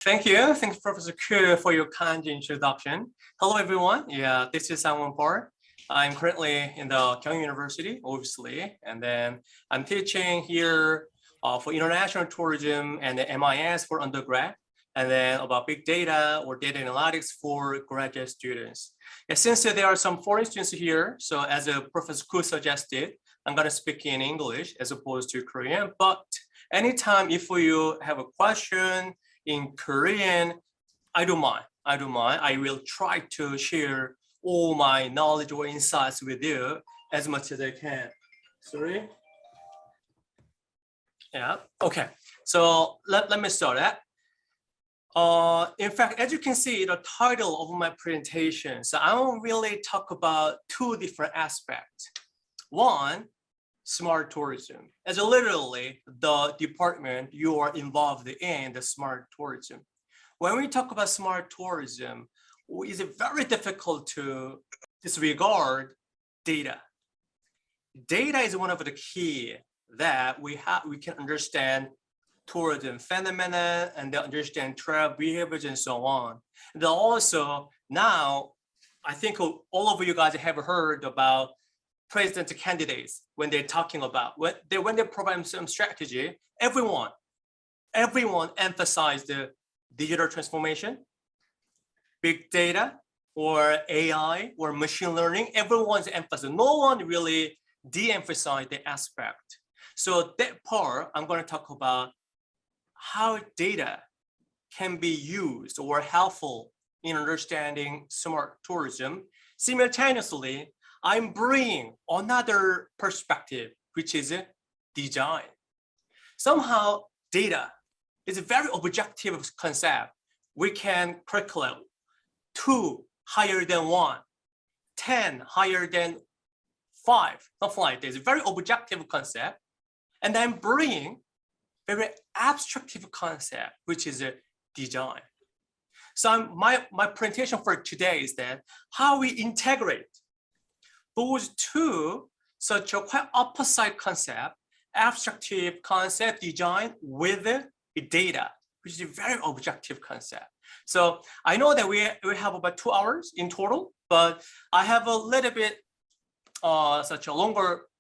Thank you. Thanks, Professor Ku, for your kind introduction. Hello, everyone. Yeah, this is Soyoung Park. I'm currently in the Kyung University, obviously, and then I'm teaching here for international tourism and the MIS for undergrad, and then about big data or data analytics for graduate students. And since there are some foreign students here, so as Professor Ku suggested, I'm going to speak in English as opposed to Korean, but anytime if you have a question in Korean, I don't mind. I will try to share all my knowledge or insights with you as much as I can. Sorry. Yeah, okay. So let me start that. In fact, as you can see, the title of my presentation, so I won't really talk about two different aspects. One, smart tourism, as literally the department you are involved in, the smart tourism. When we talk about smart tourism, it's very difficult to disregard data. Data is one of the key that we can understand tourism phenomena and understand travel behaviors and so on. And also now, I think all of you guys have heard about president candidates when they're talking about when they provide some strategy. Everyone emphasized the digital transformation, big data, or AI, or machine learning. Everyone's emphasis. No one really de-emphasized the aspect. So that part, I'm going to talk about how data can be used or helpful in understanding smart tourism. Simultaneously, I'm bringing another perspective, which is design. Somehow, data is a very objective concept. We can calculate 2 higher than 1, 10 higher than 5, something like this. It's a very objective concept. And I'm bringing very abstractive concept, which is a design. So my presentation for today is that how we integrate those two, such a quite opposite concept, abstractive concept design with data, which is a very objective concept. So I know that we have about 2 hours in total, but I have a little bit such a longer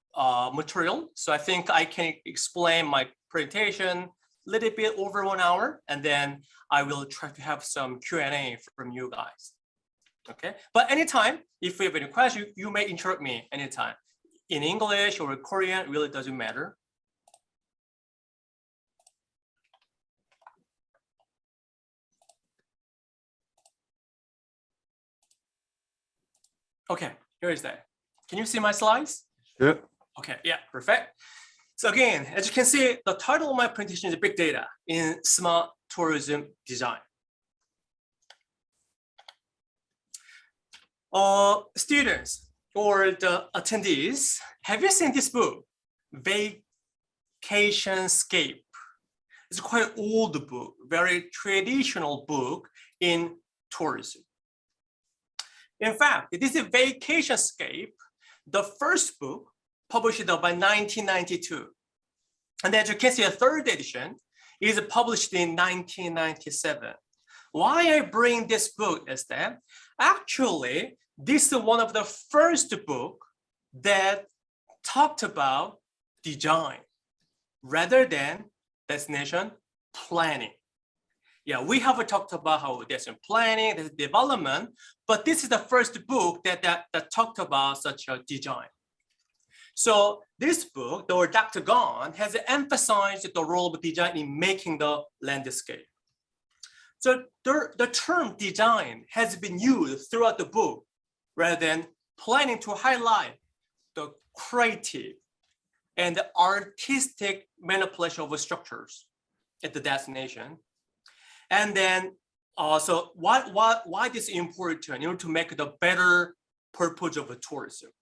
material. So I think I can explain my presentation a little bit over 1 hour, and then I will try to have some Q&A from you guys. Okay, but anytime, if you have any questions, you may interrupt me anytime. In English or Korean, it really doesn't matter. Okay, here is that. Can you see my slides? Yeah. Okay, yeah, perfect. So again, as you can see, the title of my presentation is Big Data in Smart Tourism Design. Students or the attendees, have you seen this book, Vacationscape? It's quite an old book, very traditional book in tourism. In fact, this is Vacationscape, the first book published by 1992. And as you can see, a third edition is published in 1997. Why I bring this book is that actually, this is one of the first book that talked about design rather than destination planning. Yeah, we have talked about how destination planning, there's development, but this is the first book that talked about such a design. So this book, Dr. Gon, has emphasized the role of design in making the landscape. So the term design has been used throughout the book rather than planning to highlight the creative and the artistic manipulation of structures at the destination. And then so why this is important in order to make the better purpose of tourism.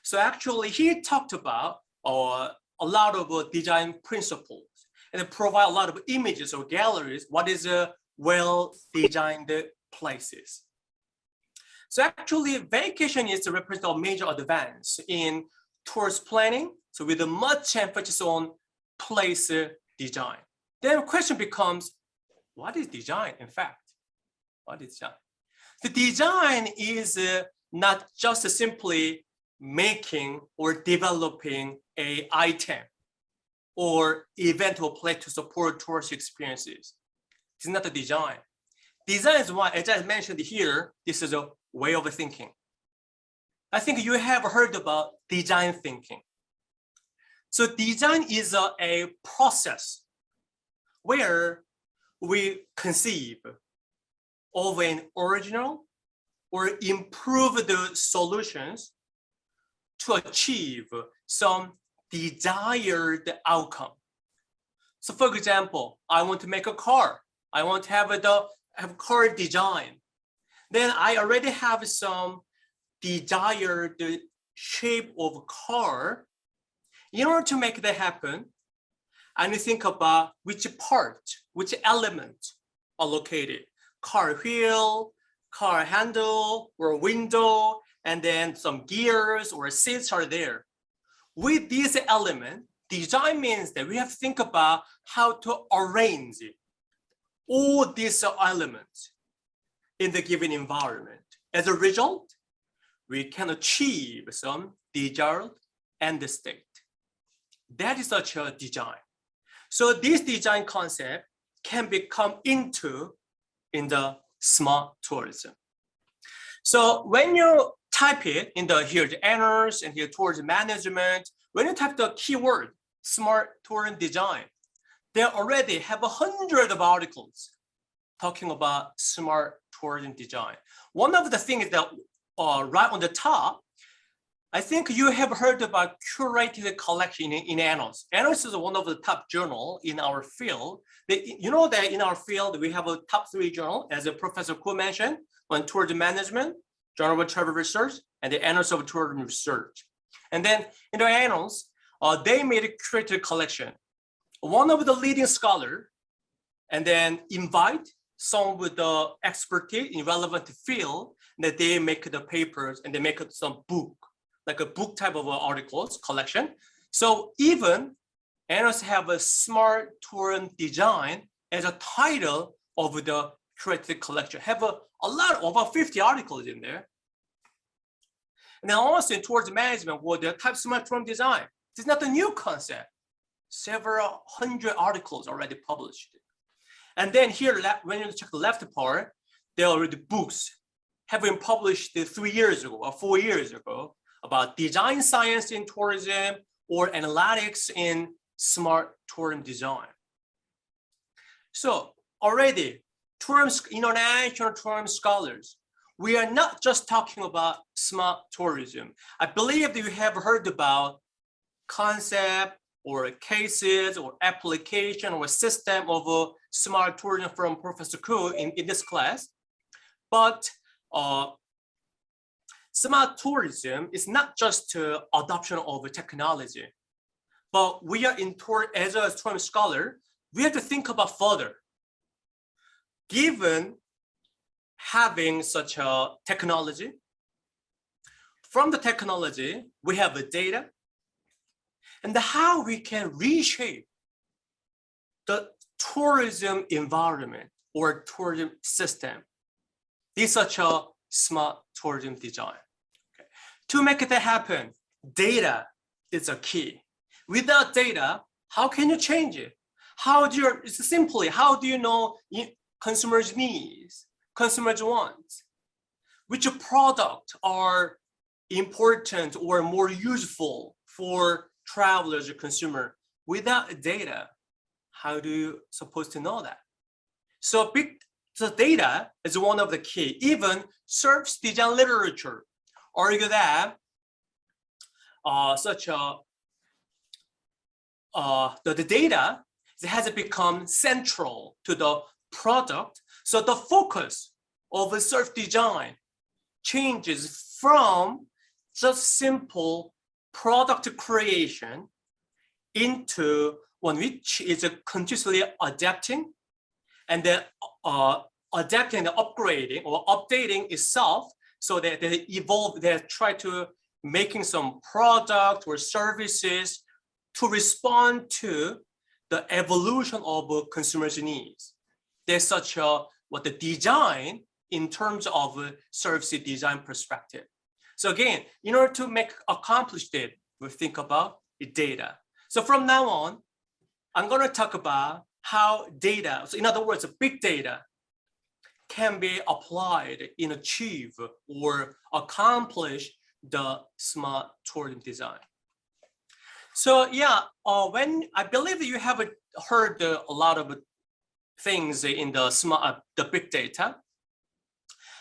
So actually he talked about a lot of design principles and provide a lot of images or galleries, what is a well-designed places. So actually vacation is to represent a major advance in tourist planning. So with a much emphasis on place design. Then the question becomes, what is design, in fact? What is design? The design is not just simply making or developing an item or event or place to support tourist experiences. It's not a design. Design is one, as I mentioned here, this is a way of thinking. I think you have heard about design thinking. So design is a process where we conceive of an original or improve the solutions to achieve some desired outcome. So for example, I want to make a car. I want to have a car design. Then I already have some desired shape of car. In order to make that happen, I need to think about which part, which element are located. Car wheel, car handle, or window, and then some gears or seats are there. With these elements, design means that we have to think about how to arrange all these elements in the given environment. As a result, we can achieve some desired end state. That is such a design. So this design concept can become in the smart tourism. So when you type it in here the honors and here tourism management, when you type the keyword smart tourism design, they already have 100 of articles talking about smart tourism design. One of the things that right on the top, I think you have heard about curated collection in Annals. Annals is one of the top journal in our field. You know that in our field, we have a top 3 journal, as Professor Ku mentioned, on tourism management, Journal of Travel Research, and the Annals of Tourism Research. And then in the Annals, they made a curated collection. One of the leading scholar, and then invite some with the expertise in relevant field, that they make the papers and they make some book, like a book type of articles collection. So even Annals have a smart tourism design as a title of the curated collection. Have a lot, over 50 articles in there. And then also in tourism management, what the type of smart tourism design. It's not a new concept. Several hundred articles already published. And then here, when you check the left part, there are already books have been published 3 years ago or 4 years ago about design science in tourism or analytics in smart tourism design. So already, international tourism scholars, we are not just talking about smart tourism. I believe that you have heard about concept or cases or application or system of smart tourism from Professor Ku in this class. But smart tourism is not just adoption of technology, but we are as a tourism scholar, we have to think about further. Given having such a technology, from the technology, we have the data, and how we can reshape the tourism environment or tourism system. This is such a smart tourism design. Okay. To make that happen, data is a key. Without data, how can you change it? How do you know consumers' needs, consumers' wants? Which product are important or more useful for travelers or consumer? Without data, how do you supposed to know that? So the data is one of the key. Even search design literature argue that the data has become central to the product. So the focus of a search design changes from just simple product creation into one which is continuously adapting and then adapting and upgrading or updating itself so that they evolve, they try to making some product or services to respond to the evolution of consumers' needs. there's such a the design in terms of service design perspective. So again, in order to accomplish that, we think about the data. So from now on, I'm going to talk about how data, so in other words, big data can be applied in achieve or accomplish the smart tourism design. So yeah, when I believe you have heard a lot of things in the big data.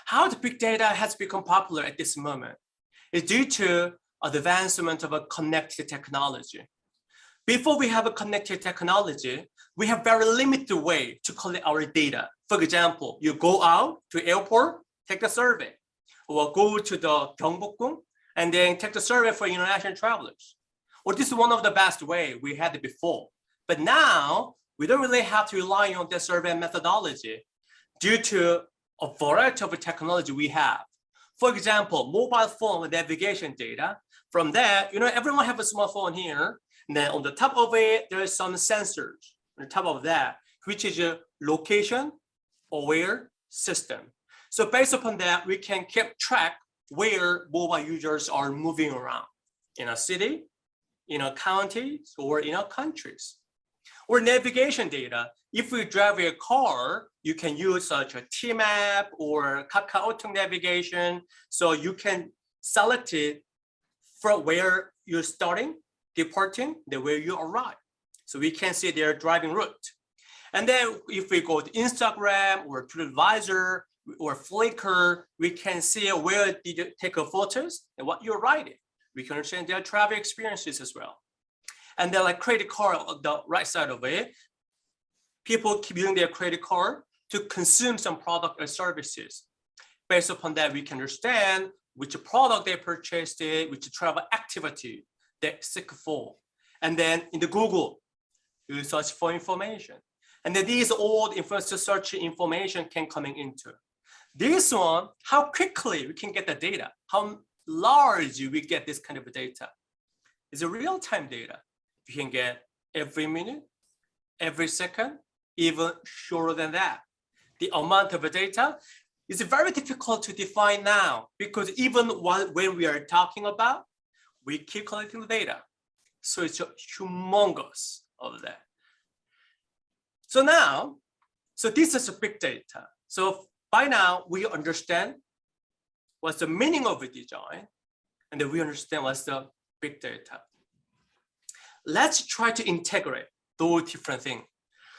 How the big data has become popular at this moment is due to advancement of a connected technology. Before we have a connected technology, we have very limited way to collect our data. For example, you go out to airport, take a survey, or go to the 경복궁 and then take the survey for international travelers. Well, this is one of the best way we had it before. But now we don't really have to rely on the survey methodology due to a variety of technology we have. For example, mobile phone navigation data. From there, everyone have a smartphone here. And then on the top of it, there is some sensors on the top of that, which is a location aware system. So based upon that, we can keep track where mobile users are moving around in a city, in a counties, or in a countries. Or navigation data. If we drive a car, you can use such a T-map or Kakao navigation. So you can select it from where you're starting, departing, then where you arrive. So we can see their driving route. And then if we go to Instagram or TripAdvisor or Flickr, we can see where did you take photos and what you're writing. We can understand their travel experiences as well. And then like credit card on the right side of it, people keep using their credit card to consume some product or services. Based upon that, we can understand which product they purchased, which travel activity they seek for. And then in the Google, you search for information. And then these all influencer search information can coming into. This one, how quickly we can get the data, how large we get this kind of data. It's a real-time data. You can get every minute, every second, even shorter than that. The amount of data is very difficult to define now because even when we are talking about, we keep collecting the data. So it's humongous of that. So now, this is a big data. So by now we understand what's the meaning of a design, and then we understand what's the big data. Let's try to integrate those different things.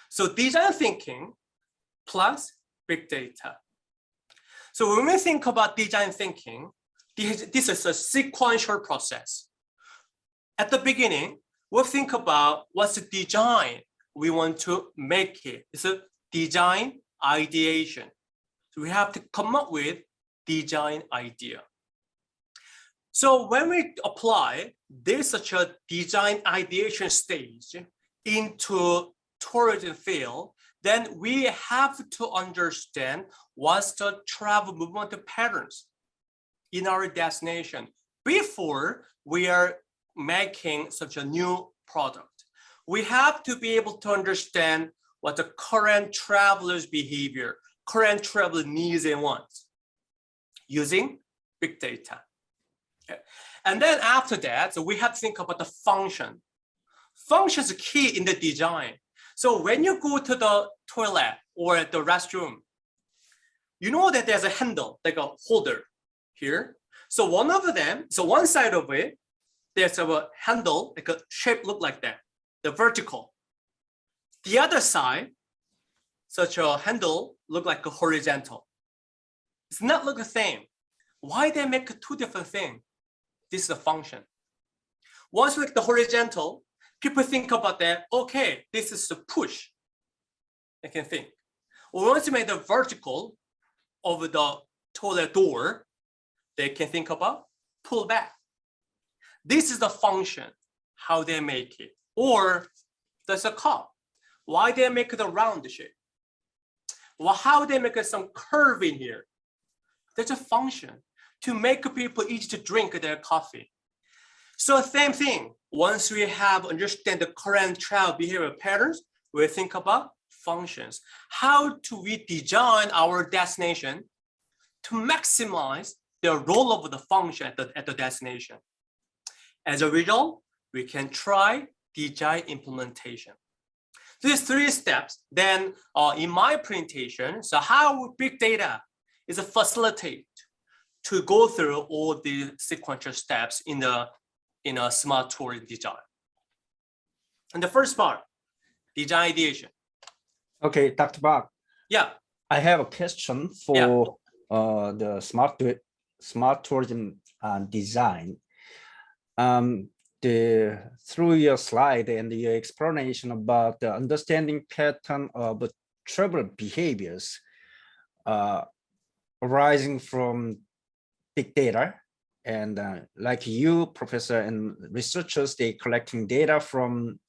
So design thinking plus big data. So when we think about design thinking, this is a sequential process. At the beginning, we'll think about what's the design we want to make it. It's a design ideation. So we have to come up with design idea. So when we apply this such a design ideation stage into tourism field, then we have to understand what's the travel movement patterns in our destination before we are making such a new product. We have to be able to understand what the current traveler's behavior, current traveler needs and wants using big data. Okay. And then after that, so we have to think about the function. Function is key in the design. So when you go to the toilet or the restroom, you know that there's a handle, like a holder here. So one of them, so one side of it, there's a handle, like a shape look like that, the vertical. The other side, such a handle look like a horizontal. It's not look the same. Why they make two different things? This is a function. Once we make the horizontal, people think about that, okay, this is the push. They can think. Or once you make the vertical over the toilet door, they can think about pull back. This is the function, how they make it. Or there's a cup. Why they make the round shape? Well, how they make some curve in here? There's a function to make people easy to drink their coffee. So same thing, once we have understand the current travel behavior patterns, we think about functions. How do we design our destination to maximize the role of the function at the destination? As a result, we can try design implementation. These three steps, then in my presentation, so how big data is a facilitate to go through all the sequential steps in a smart tourism design. And the first part, design ideation. Okay, Dr. Park. Yeah. I have a question for the smart tourism design. Through your slide and your explanation about the understanding pattern of travel behaviors arising from big data, and like you, professor, and researchers, they collecting data from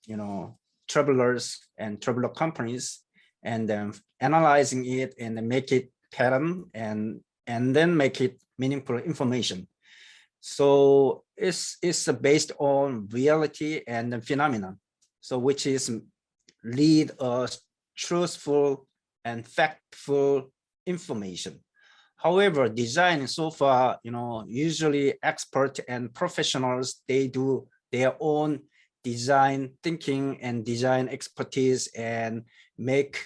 travelers and traveler companies, and then analyzing it and make it pattern and then make it meaningful information. So it's based on reality and the phenomenon, so which is lead us truthful and factful information. However, design so far, usually expert and professionals, they do their own design thinking and design expertise and make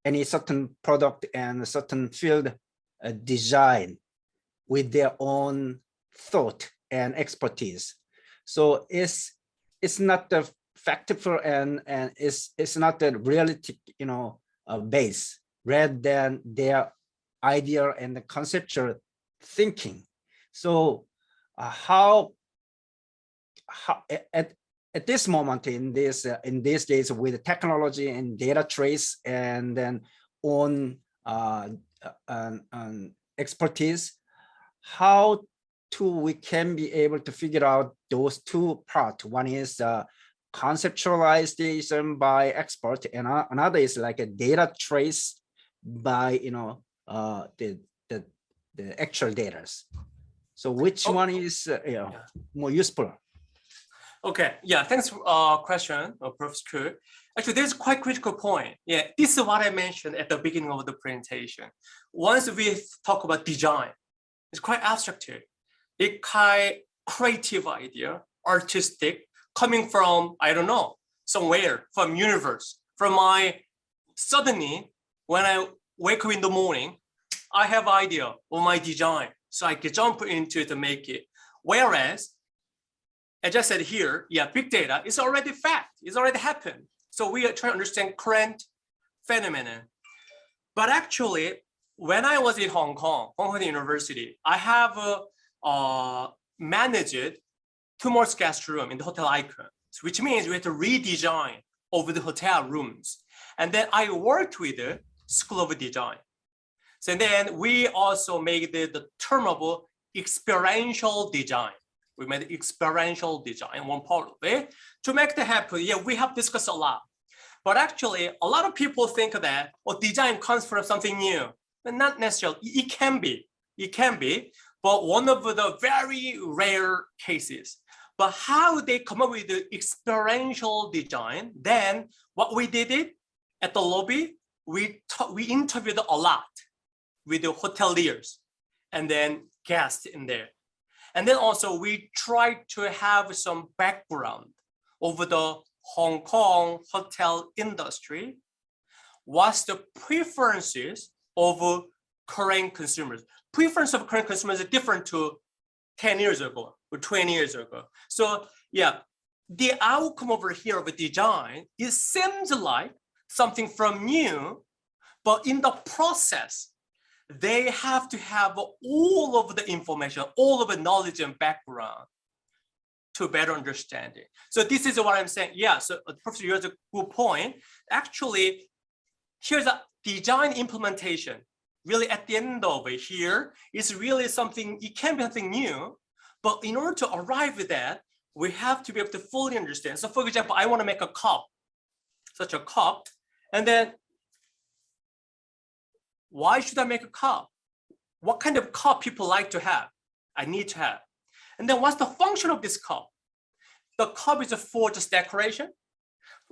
any certain product and a certain field design with their own thought and expertise. So it's not the factful and it's not the realistic base, rather than their idea and the conceptual thinking. So how at this moment in these days with technology and data trace and then on expertise, how we can be able to figure out those two parts? One is conceptualization by expert, and another is like a data trace by the actual data. So which one is more useful? Okay, yeah, thanks for question, Professor Ku. Actually, there's a quite critical point. Yeah, this is what I mentioned at the beginning of the presentation. Once we talk about design, it's quite abstract. It's quite creative idea, artistic, coming from, I don't know, somewhere, from universe, from my, suddenly, when I wake up in the morning, I have idea of my design, so I can jump into it and make it. Whereas, as I said here, yeah, big data is already fact, it's already happened. So we are trying to understand current phenomenon. But actually, when I was in Hong Kong University, I have managed 2 more guest rooms in the hotel icon, which means we had to redesign over the hotel rooms. And then I worked with the School of Design. So then we also made the term of experiential design. We made experiential design, one part of it. To make that happen, yeah, we have discussed a lot. But actually, a lot of people think that design comes from something new. But not necessarily. It can be, but one of the very rare cases. But how they come up with the experiential design, then what we did it at the lobby, we interviewed a lot with the hoteliers and then guests in there. And then also we tried to have some background over the Hong Kong hotel industry. What's the preferences of current consumers? Preference of current consumers is different to 10 years ago or 20 years ago. So yeah, the outcome over here of a design, it seems like something from new, but in the process, they have to have all of the information, all of the knowledge and background to better understand it. So this is what I'm saying. Yeah, so Professor, you have a good point. Actually, here's a design implementation. Really at the end of it here is really something, it can be something new, but in order to arrive at that, we have to be able to fully understand. So for example, I want to make a cup, such a cup, and then why should I make a cup? What kind of cup people like to have? I need to have. And then what's the function of this cup? The cup is for just decoration.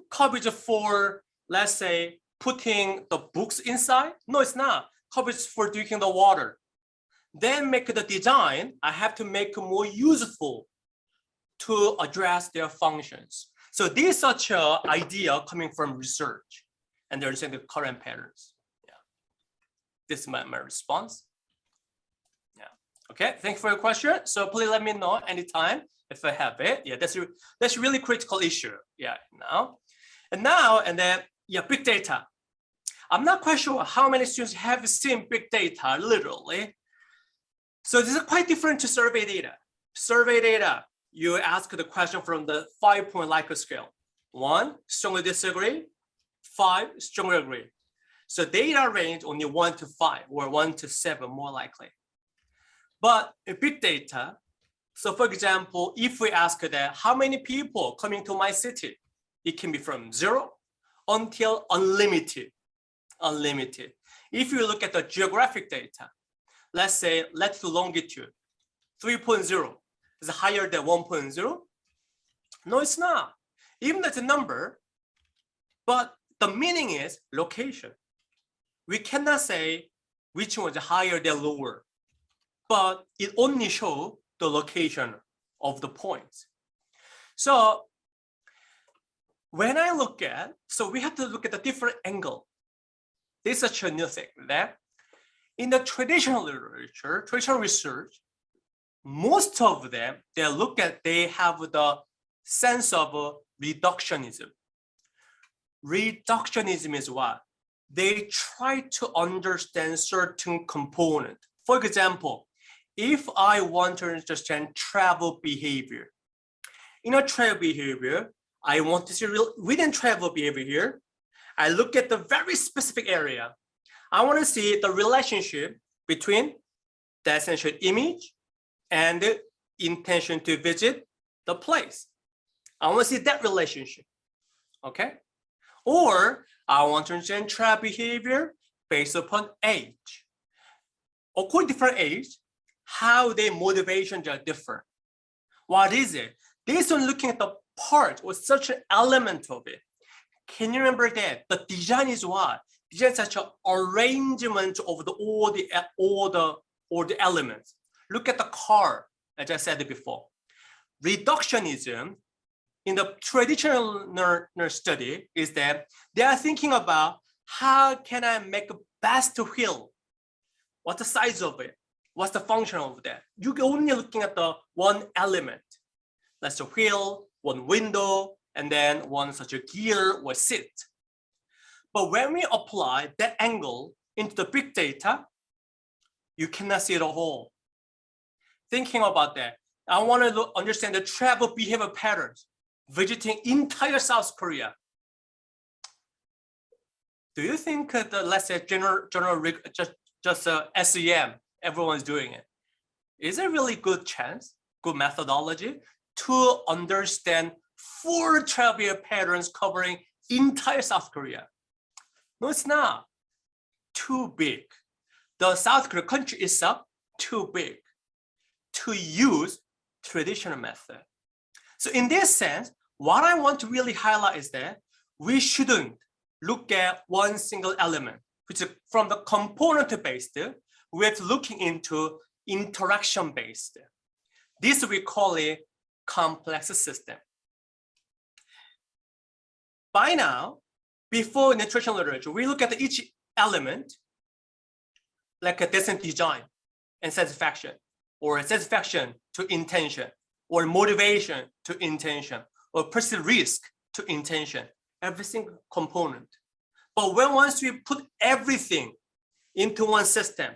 Cup is for, let's say, putting the books inside? No, it's not. Cupboards for drinking the water. Then make the design, I have to make it more useful to address their functions. So this is such an idea coming from research and understanding the current patterns. Yeah. This is my response. Yeah. Okay, thank you for your question. So please let me know anytime if I have it. Yeah, that's really critical issue. Yeah, and then big data. I'm not quite sure how many students have seen big data literally. So this is quite different to survey data. Survey data, you ask the question from the 5-point Likert scale. 1, strongly disagree. 5, strongly agree. So data range only 1 to 5 or 1 to 7 more likely. But in big data, so for example, if we ask that how many people coming to my city, it can be from 0 until unlimited. Unlimited. If you look at the geographic data, let's say latitude longitude, 3.0 is higher than 1.0. No, it's not. Even that's a number, but the meaning is location. We cannot say which one is higher than lower, but it only shows the location of the points. So when I look at, so we have to look at the different angle. This is such a new thing that in the traditional literature, traditional research, most of them, they have the sense of reductionism. Reductionism is what? They try to understand certain component. For example, if I want to understand travel behavior, in a travel behavior, I want to see within travel behavior here, I look at the very specific area. I want to see the relationship between the essential image and the intention to visit the place. I want to see that relationship, okay? Or I want to understand travel behavior based upon age. According to different age, how their motivations are different. What is it? Based on looking at the part or such an element of it, can you remember that the design is what? Design is such an arrangement of all the elements. Look at the car, as I said before. Reductionism in the traditional study is that they are thinking about how can I make a best wheel? What's the size of it? What's the function of that? You're only looking at the one element. That's a wheel, one window, and then one such a gear or seat. But when we apply that angle into the big data, you cannot see the whole. Thinking about that, I want to understand the travel behavior patterns, visiting entire South Korea. Do you think let's say just SEM, everyone's doing it? Is it really good chance, good methodology to understand full travel patterns covering entire South Korea? No, it's not. Too big. The South Korea country itself too big to use traditional method. So in this sense, what I want to really highlight is that we shouldn't look at one single element, which is from the component-based, we're looking into interaction-based. This we call a complex system. By now, before nutritional literature, we look at each element like a decent design and satisfaction, or satisfaction to intention, or motivation to intention, or perceived risk to intention, every single component. But once we put everything into one system,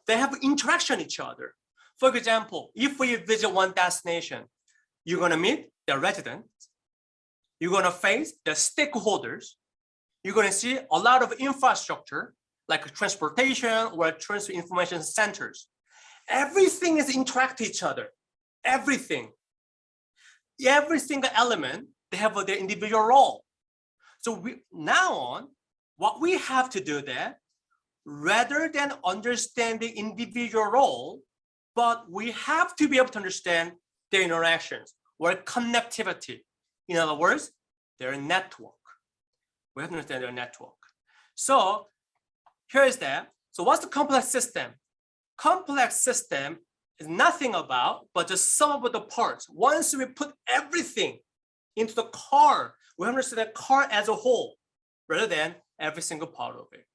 they have interaction with each other. For example, if we visit one destination, you're gonna meet the residents, you're gonna face the stakeholders, you're gonna see a lot of infrastructure like transportation or transfer information centers. Everything is interacting with each other, everything. Every single element, they have their individual role. So now on, what we have to do that, rather than understanding individual role, but we have to be able to understand their interactions or connectivity. In other words, their network. We have to understand their network. So here is that. So what's the complex system? Complex system is nothing about but the sum of the parts. Once we put everything into the car, we understand the car as a whole rather than every single part of it.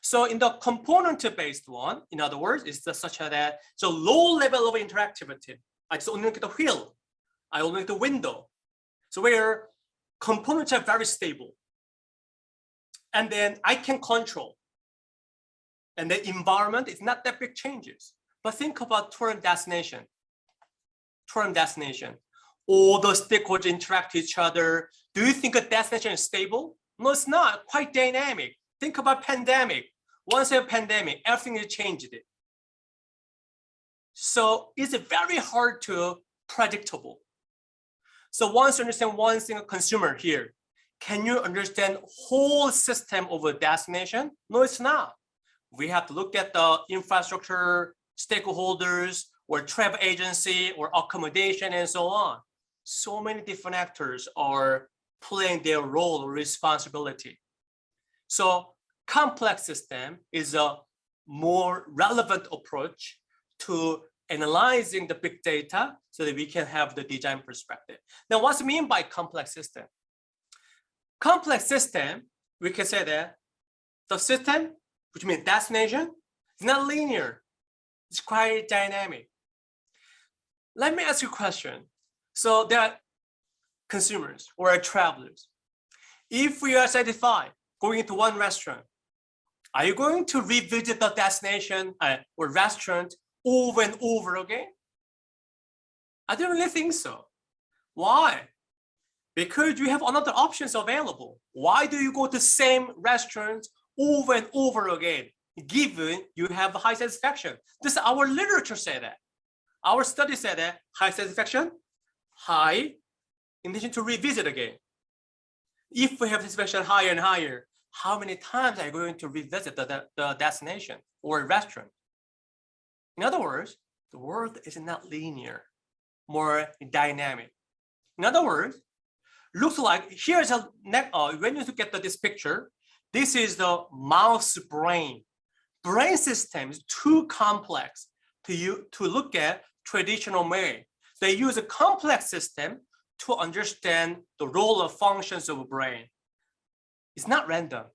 So in the component-based one, in other words, it's such that so low level of interactivity. I just only look at the wheel. I only look at the window. So where components are very stable. And then I can control. And the environment is not that big changes. But think about tour and destination. Tour and destination. All the stakeholders interact with each other. Do you think a destination is stable? No, it's not. Quite dynamic. Think about pandemic. Once a pandemic, everything is changed. So it's very hard to predictable. So once you understand one single consumer here, can you understand whole system of a destination? No, it's not. We have to look at the infrastructure, stakeholders, or travel agency, or accommodation, and so on. So many different actors are playing their role or responsibility. So complex system is a more relevant approach to analyzing the big data so that we can have the design perspective. Now, what's mean by complex system? Complex system, we can say that the system, which means destination, is not linear. It's quite dynamic. Let me ask you a question. So there are consumers or travelers. If we are satisfied going into one restaurant, are you going to revisit the destination or restaurant over and over again? I don't really think so. Why? Because you have another options available. Why do you go to the same restaurant over and over again, given you have high satisfaction? This is our literature say that. Our study said that high satisfaction, high intention to revisit again. If we have satisfaction higher and higher, how many times are you going to revisit the destination or restaurant? In other words, the world is not linear, more dynamic. In other words, looks like here's a when you look at this picture, this is the mouse brain. Brain system is too complex to look at traditional way. They use a complex system to understand the role of functions of a brain. It's not random,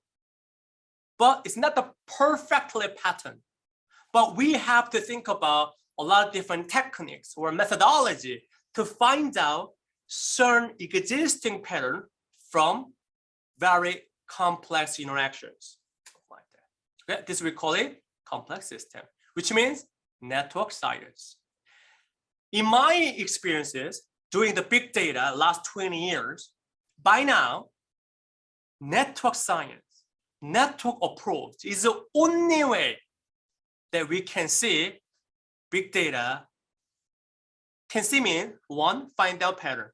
but it's not the perfectly pattern. But we have to think about a lot of different techniques or methodology to find out certain existing pattern from very complex interactions. Like that. Okay? This we call it complex system, which means network science. In my experiences, doing the big data last 20 years, by now, network science, network approach is the only way that we can see big data. Can see mean one, find out pattern.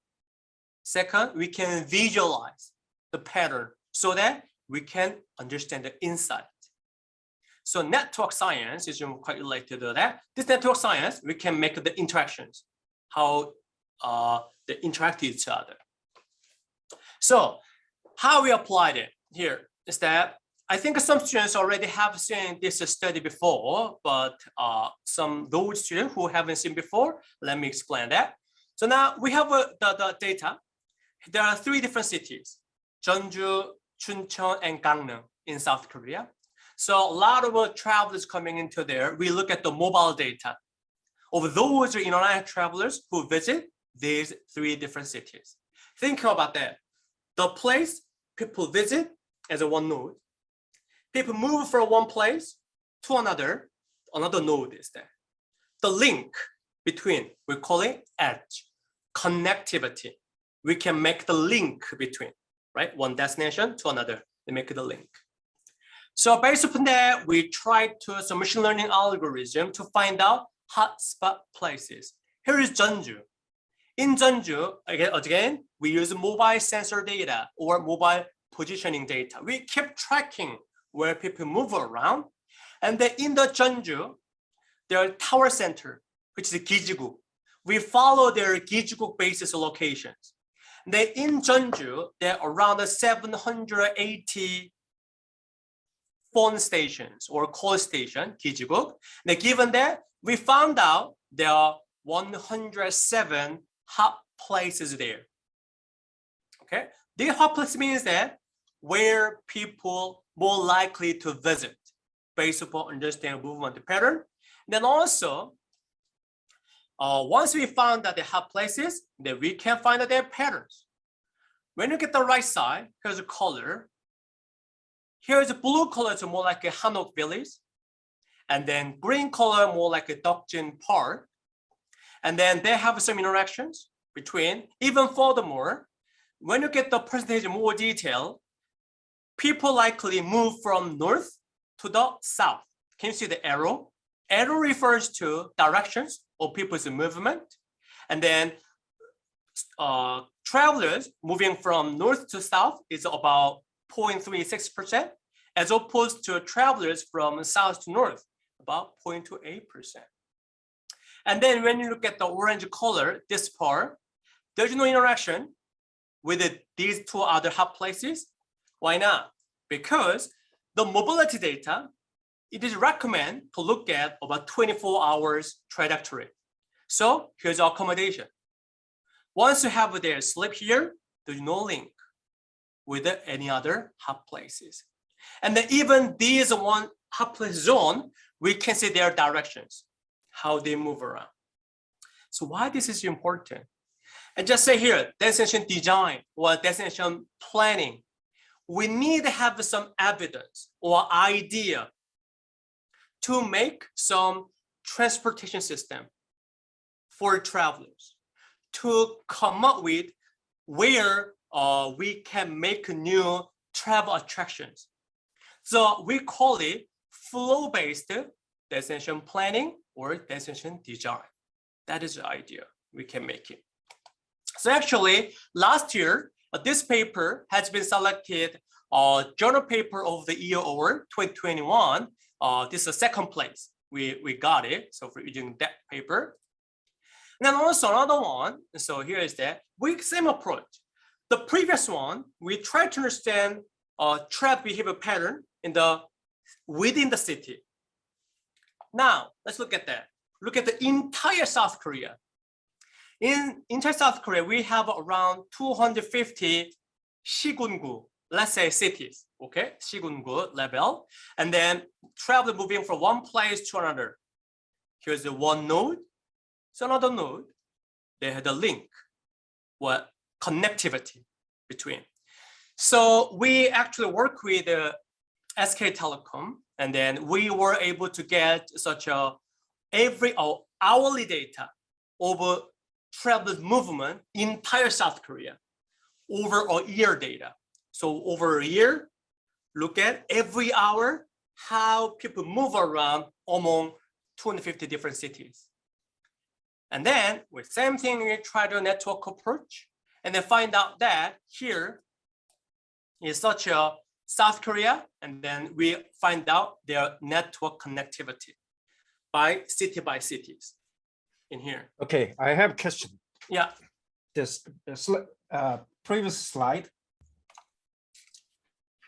Second, we can visualize the pattern so that we can understand the insight. So network science is quite related to that. This network science, we can make the interactions, how they interact with each other. So how we applied it here is that I think some students already have seen this study before, but those students who haven't seen before, let me explain that. So now we have the data. There are 3 different cities, Jeonju, Chuncheon, and Gangneung in South Korea. So a lot of travelers coming into there. We look at the mobile data of those international travelers who visit these 3 different cities. Think about that. The place people visit as a one node. People move from one place to another node is there. The link between, we call it edge, connectivity. We can make the link between, right? One destination to another, they make the link. So based upon that, we tried to some machine learning algorithm to find out hotspot places. Here is Jeonju. In Jeonju, again, we use mobile sensor data or mobile positioning data. We keep tracking where people move around. And then in the Jeonju, there are tower center, which is Gijigu. We follow their Gijigu basis locations. Then in Jeonju, there are around 780 phone stations or call station, 기지국. Given that, we found out there are 107 hot places there. Okay, the hot place means that where people more likely to visit based upon understanding movement pattern. Then also, once we found that they have places, then we can find out their patterns. When you get the right side, here's a color. Here's a blue color, it's more like a Hanok Village. And then green color, more like a Dokjin Park. And then they have some interactions between. Even furthermore, when you get the percentage more detail, people likely move from north to the south. Can you see the arrow? Arrow refers to directions of people's movement. And then travelers moving from north to south is about 0.36%, as opposed to travelers from south to north, about 0.28%. And then when you look at the orange color, this part, there's no interaction with these two other hot places. Why not? Because the mobility data, it is recommended to look at about 24 hours trajectory. So here's our accommodation. Once you have their sleep here, there's no link with any other hot places. And then even these one hot place zone, we can see their directions, how they move around. So why this is important? And just say here, destination design or destination planning, we need to have some evidence or idea to make some transportation system for travelers, to come up with where we can make new travel attractions. So we call it flow-based destination planning or destination design. That is the idea we can make it. So actually, last year, this paper has been selected Journal Paper of the Year Award 2021. This is the second place we got it. So for using that paper. And then also another one. So here is that same approach. The previous one, we tried to understand travel behavior pattern within the city. Now let's look at that. Look at the entire South Korea. In entire South Korea, we have around 250 시군구, let's say cities, okay, 시군구 level, and then travel moving from one place to another. Here's the one node, it's another node. They had a link, what connectivity between. So we actually work with SK Telecom, and then we were able to get such a every hourly data over travel movement in entire South Korea over a year data. So over a year, look at every hour how people move around among 250 different cities. And then with same thing, we try the network approach and then find out that here is such a South Korea, and then we find out their network connectivity by cities in here. Okay, I have a question. Yeah. This previous slide.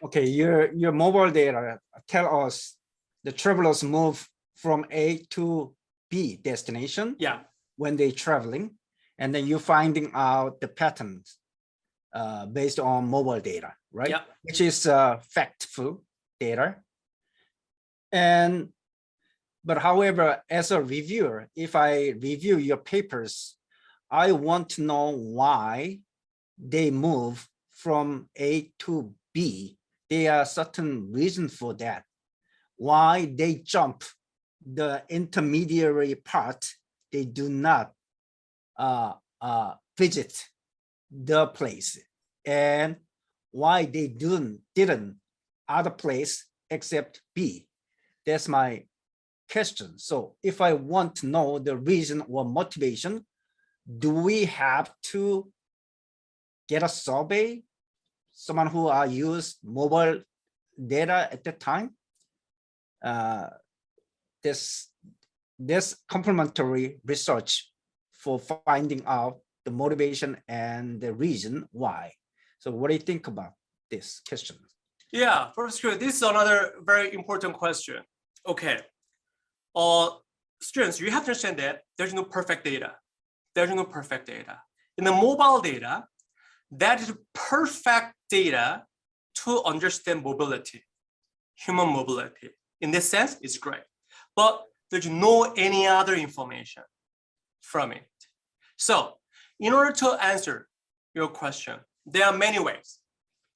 Okay, your mobile data tell us the travelers move from A to B destination. Yeah. When they're traveling, and then you're finding out the patterns based on mobile data, right? Yeah. Which is factful data. But however, as a reviewer, if I review your papers, I want to know why they move from A to B. There are certain reasons for that. Why they jump the intermediary part, they do not visit the place, and why they didn't other place except B. That's my question. So if I want to know the reason or motivation, do we have to get a survey, someone who used mobile data at that time? This complementary research for finding out the motivation and the reason why. So what do you think about this question? Yeah, Professor, this is another very important question. Okay. Students, you have to understand that there's no perfect data. There's no perfect data. In the mobile data, that is perfect data to understand mobility, human mobility. In this sense, it's great. But there's no any other information from it. So in order to answer your question, there are many ways.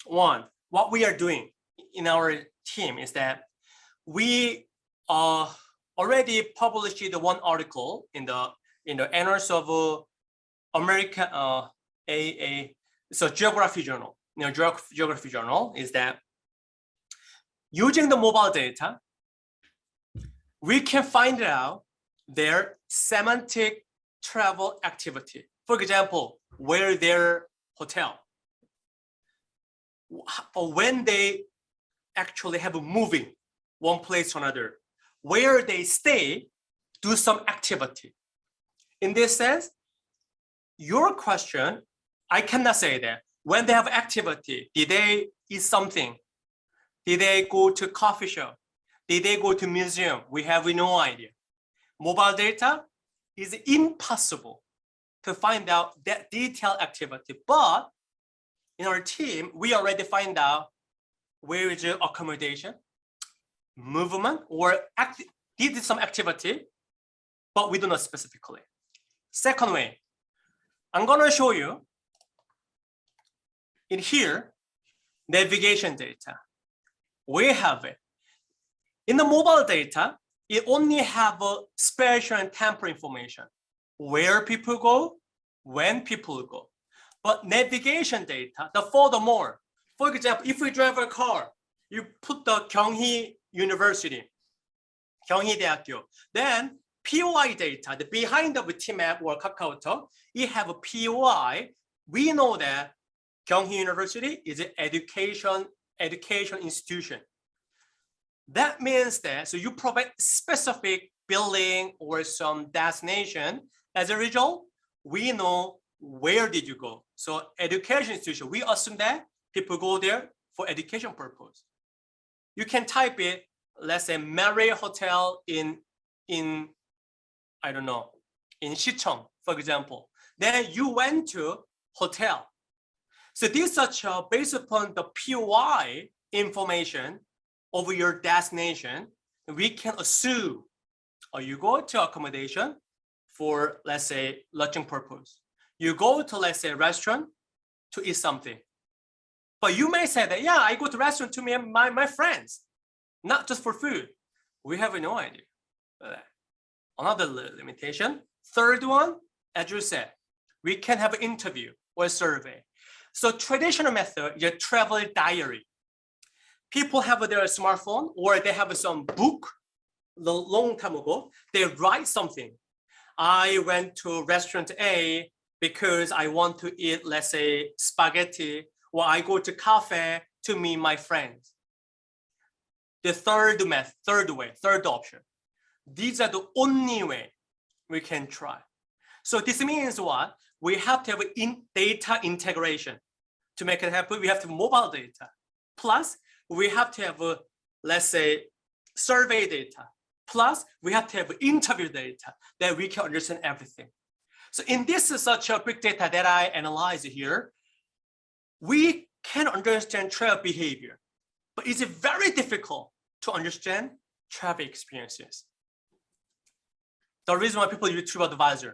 One, what we are doing in our team is that we already published the one article in the Annals of American so Geography Journal. Geography Journal is that using the mobile data, we can find out their semantic travel activity. For example, where their hotel, or when they actually have a moving one place to another, where they stay, do some activity. In this sense, your question, I cannot say that. When they have activity, did they eat something? Did they go to coffee shop? Did they go to museum? We have no idea. Mobile data is impossible to find out that detailed activity. But in our team, we already find out where is the accommodation, movement, or did some activity, but we don't know specifically. Second way, I'm gonna show you in here, navigation data. We have it. In the mobile data, it only have a spatial and temporal information, where people go, when people go. But navigation data, the furthermore, for example, if we drive a car, you put the 경희 University, 경희대학교, then POI data, the behind of Tmap or KakaoTalk, it have a POI. We know that 경희 University is an education institution. That means that, so you provide specific building or some destination. As a result, we know where did you go. So education institution, we assume that people go there for education purpose. You can type it, let's say Marriott Hotel in I don't know, in Sicheon, for example. Then you went to hotel. So this such based upon the POI information of your destination, we can assume you go to accommodation for, let's say, lodging purpose. You go to, let's say, restaurant to eat something. But you may say that, yeah, I go to restaurant to meet my friends, not just for food. We have no idea. Another limitation. Third one, as you said, we can have an interview or a survey. So traditional method is a travel diary. People have their smartphone or they have some book long time ago. They write something. I went to restaurant A because I want to eat, let's say, spaghetti, or I go to cafe to meet my friends. The third option. These are the only way we can try. So this means what? We have to have data integration. To make it happen, we have to have mobile data. Plus, we have to have, let's say, survey data. Plus, we have to have interview data that we can understand everything. So in this such a big data that I analyze here, we can understand travel behavior, but it's very difficult to understand travel experiences. The reason why people use TripAdvisor,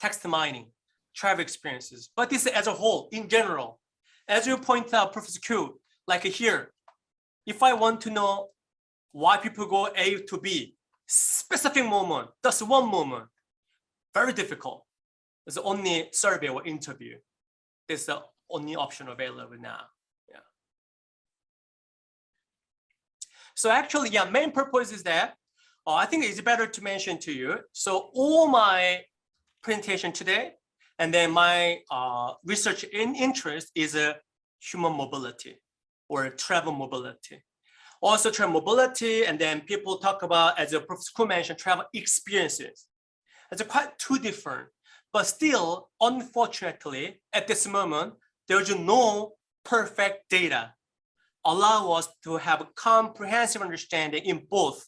text mining, travel experiences, but this as a whole, in general, as you point out, Professor Q, like here, if I want to know why people go A to B, specific moment, just one moment, very difficult. It's the only survey or interview. It's the only option available now. Yeah. So actually, yeah, main purpose is that I think it's better to mention to you. So all my presentation today, and then my research interest is human mobility or travel mobility. Also travel mobility, and then people talk about, as the Professor Ku mentioned, travel experiences. It's quite two different, but still, unfortunately, at this moment, there's no perfect data allow us to have a comprehensive understanding in both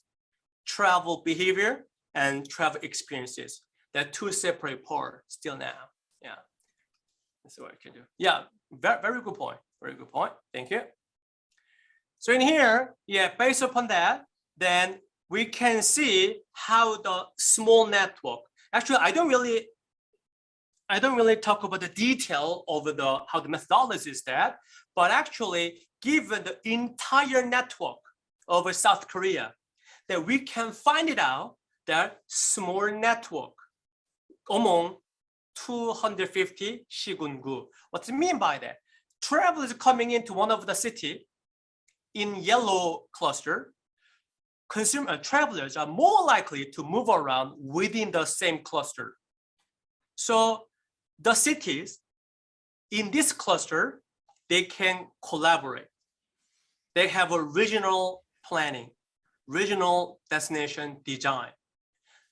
travel behavior and travel experiences. They're two separate parts still now. Yeah, that's what I can do. Yeah, very good point. Very good point. Thank you. So in here, yeah, based upon that, then we can see how the small network. Actually, I don't really talk about the detail of how the methodology is that, but actually, given the entire network of South Korea, that we can find it out that small network among 250 시군구. What do you mean by that? Travelers coming into one of the city in yellow cluster, travelers are more likely to move around within the same cluster. So the cities in this cluster, they can collaborate. They have a regional planning, regional destination design.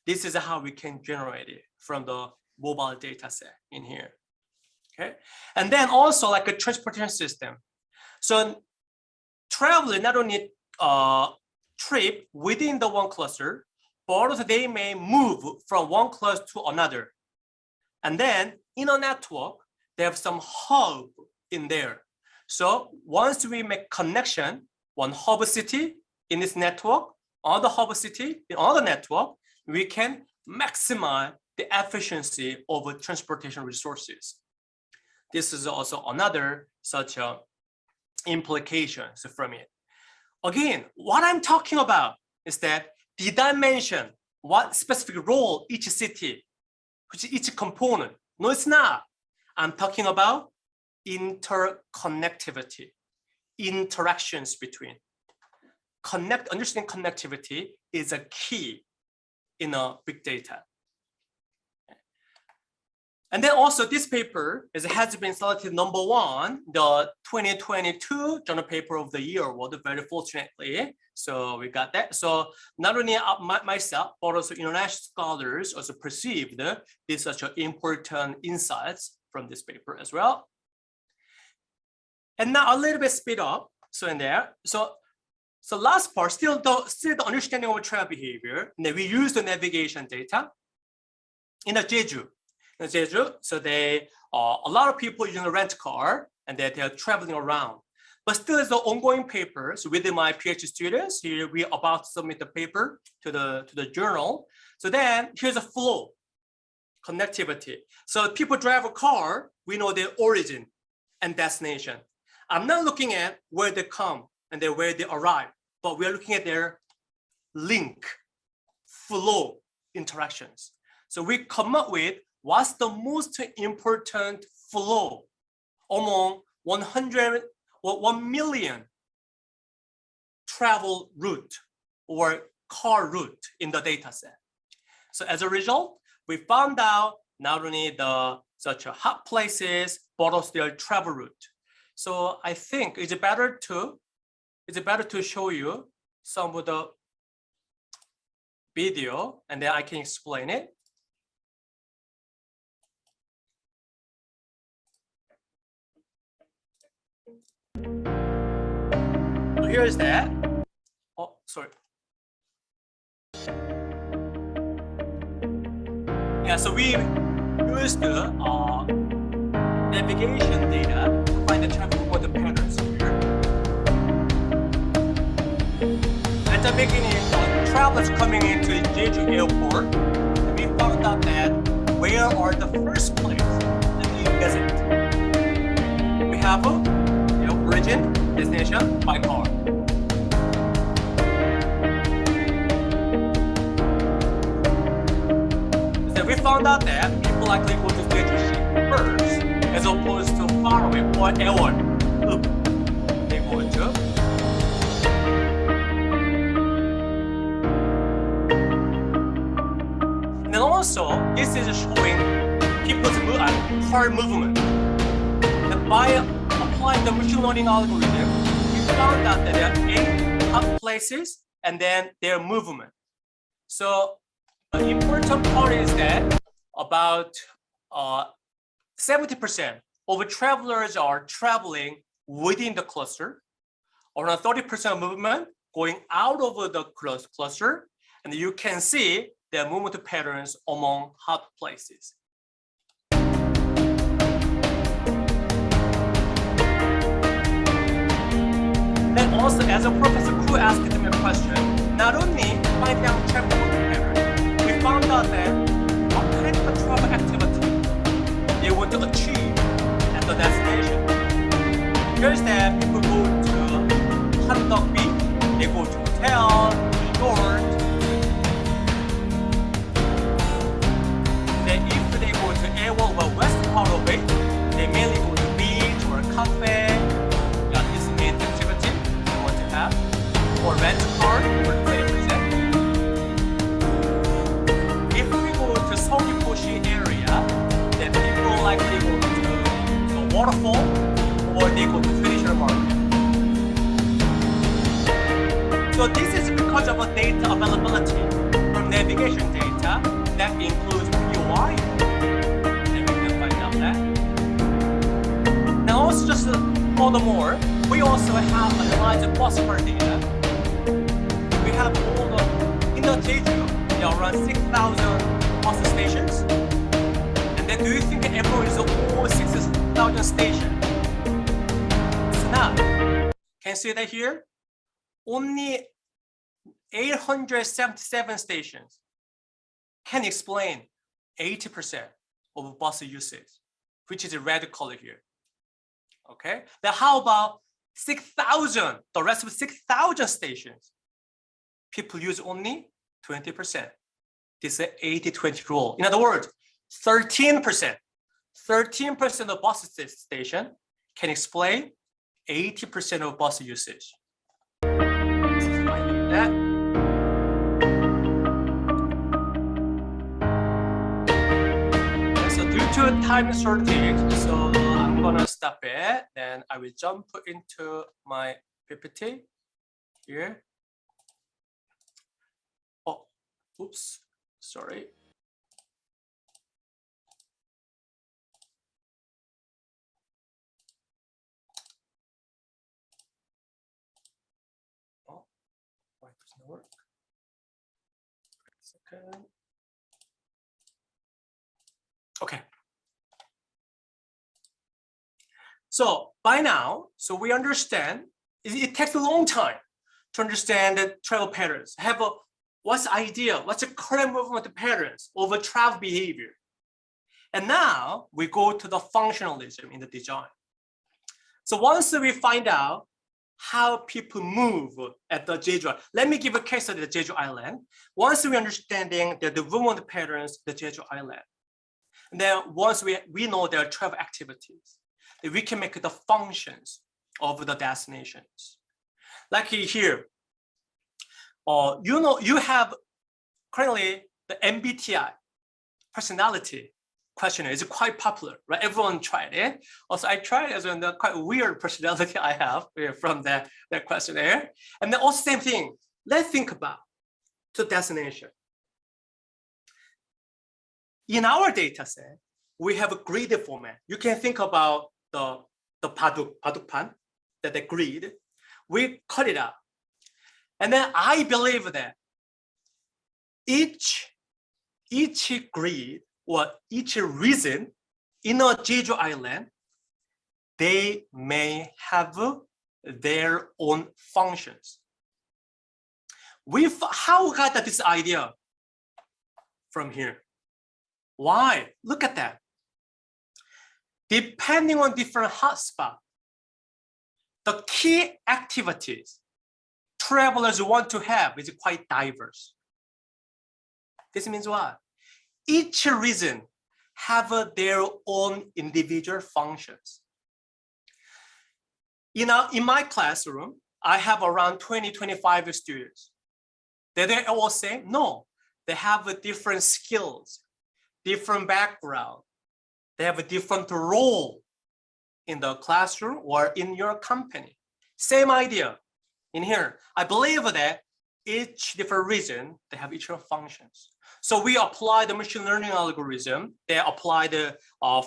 This is how we can generate it from the mobile data set in here. Okay, and then also like a transportation system. So travelers not only trip within the one cluster, but also they may move from one cluster to another. And then in a network, they have some hub in there. So once we make connection, one hub city in this network, other hub city in other network, we can maximize the efficiency of transportation resources. This is also another such implications from it. Again, what I'm talking about is that did I mention what specific role each city, each component? No, it's not. I'm talking about interconnectivity, interactions between. Understanding connectivity is a key in a big data. And then also this paper has been selected #1, the 2022 Journal Paper of the Year award, very fortunately. So we got that. So not only myself, but also international scholars also perceived this such important insights from this paper as well. And now a little bit speed up. So in there, so last part, still the understanding of travel behavior. And then we use the navigation data in the Jeju. So they a lot of people using a rent car and they are traveling around. But still, it's the ongoing papers with my PhD students. Here we are about to submit the paper to the journal. So then here's a flow, connectivity. So people drive a car, we know their origin and destination. I'm not looking at where they come and then where they arrive, but we're looking at their link, flow interactions. So we come up with what's the most important flow among 1 million travel route or car route in the data set. So as a result, we found out not only the such hot places, but also their travel route. So I think it's better to show you some of the video and then I can explain it. So here's that. Oh, sorry. Yeah, so we used the navigation data to find the traffic for the patterns here. At the beginning, travelers coming into Jeju Airport, and we found out that where are the first place that we visit? We have the origin, destination by car. So we found out that people likely go to Jeju first, as opposed to far away or airport. They go to. And then also, this is showing people's car movement. And by applying the machine learning algorithm, we found out that there are 8 hot places and then their movement. So the important part is that about 70% of travelers are traveling within the cluster. around 30% movement going out of the cluster, and you can see the movement patterns among hot places. Then also, as a Professor Khu asked me a question, not only finding out travel pattern, we found out that what kind of travel activity they want to achieve at the destination. Here's that people go to hot dog beach, they go to hotel, resort. Then if they go to area or west part of it, they mainly go to beach or cafe. This is the main activity they want to have. Or rent a car for 20%. If we go to Soyoung area, then people likely go to the waterfall or they go to traditional market. So this is because of data availability from navigation data that includes POI. And we can find out that. Now also just furthermore, we also have analyzed bus fare data. We have all the, in the Jeju, there are around 6,000 bus stations. And then do you think everyone is all 6,000 stations? It's not. Can you see that here? Only 877 stations can explain 80% of bus usage, which is a red color here. Okay, then how about 6,000, the rest of 6,000 stations? People use only 20%. This is an 80-20 rule. In other words, 13% of bus station can explain 80% of bus usage. This is that. So due to time shortage, so I'm gonna stop it. Then I will jump into my PPT here. Oh, oops, sorry. Oh, why it doesn't work? Second. Okay. So by now, so we understand it takes a long time to understand the travel patterns. Have a what's the idea? What's the current movement patterns over travel behavior? And now we go to the functionalism in the design. So once we find out how people move at the Jeju, let me give a case of the Jeju Island. Once we understanding the movement patterns, the Jeju Island, and then once we know their travel activities, then we can make the functions of the destinations. Like here, you have currently the MBTI personality questionnaire is quite popular, right? Everyone tried it. Also, I tried as well, the quite weird personality I have from that questionnaire. And then also same thing, let's think about the destination. In our data set, we have a grid format. You can think about the badukpan, that the grid. We cut it out. And then I believe that each grid or each region in a Jeju Island, they may have their own functions. How got this idea from here? Why? Look at that. Depending on different hotspots, the key activities travelers want to have is quite diverse. This means what? Each region have their own individual functions. In my classroom, I have around 20-25 students. They all say, no, they have different skills, different background. They have a different role in the classroom or in your company. Same idea in here. I believe that each different region, they have each own functions. So we apply the machine learning algorithm. They applied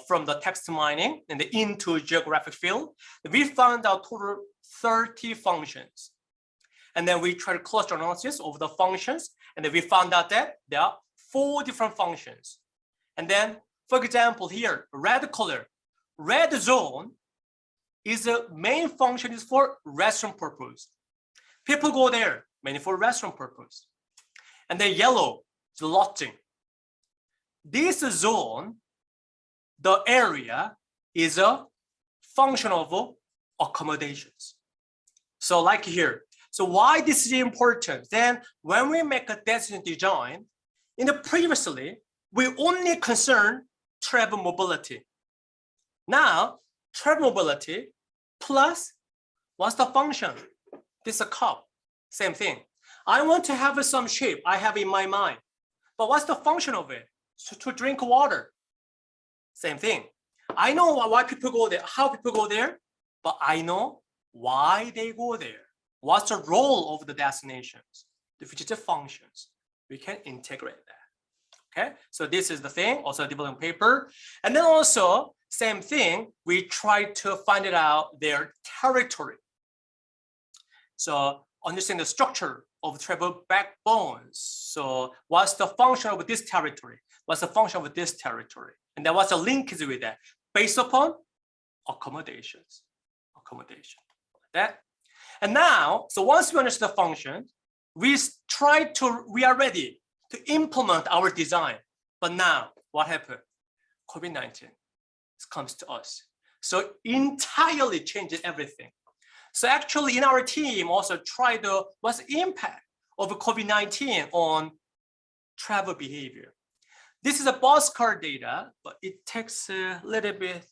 from the text mining and into geographic field. We found out total 30 functions. And then we tried cluster analysis of the functions, and then we found out that there are 4 different functions. And then, for example, here, red color, red zone is the main function is for restaurant purpose. People go there mainly for restaurant purpose. And then yellow is lodging. This zone, the area is a function of accommodations. So like here, so why this is important? Then when we make a destination design, in the previously, we only concern travel mobility. Now, travel mobility plus what's the function? This is a cup, same thing. I want to have some shape I have in my mind, but what's the function of it? So to drink water, same thing. I know why people go there, how people go there, but I know why they go there. What's the role of the destinations, the fugitive functions? We can integrate that. Okay, so this is the thing, also developing paper. And then also, same thing, we try to find it out their territory. So understand the structure of travel backbones. So what's the function of this territory? What's the function of this territory? And then what's the linkage with that? Based upon accommodations. Accommodation. That. And now, so once we understand the function, we are ready to implement our design. But now, what happened? COVID-19 comes to us. So entirely changes everything. So actually in our team also try to, what's the impact of COVID-19 on travel behavior? This is a bus car data, but it takes a little bit,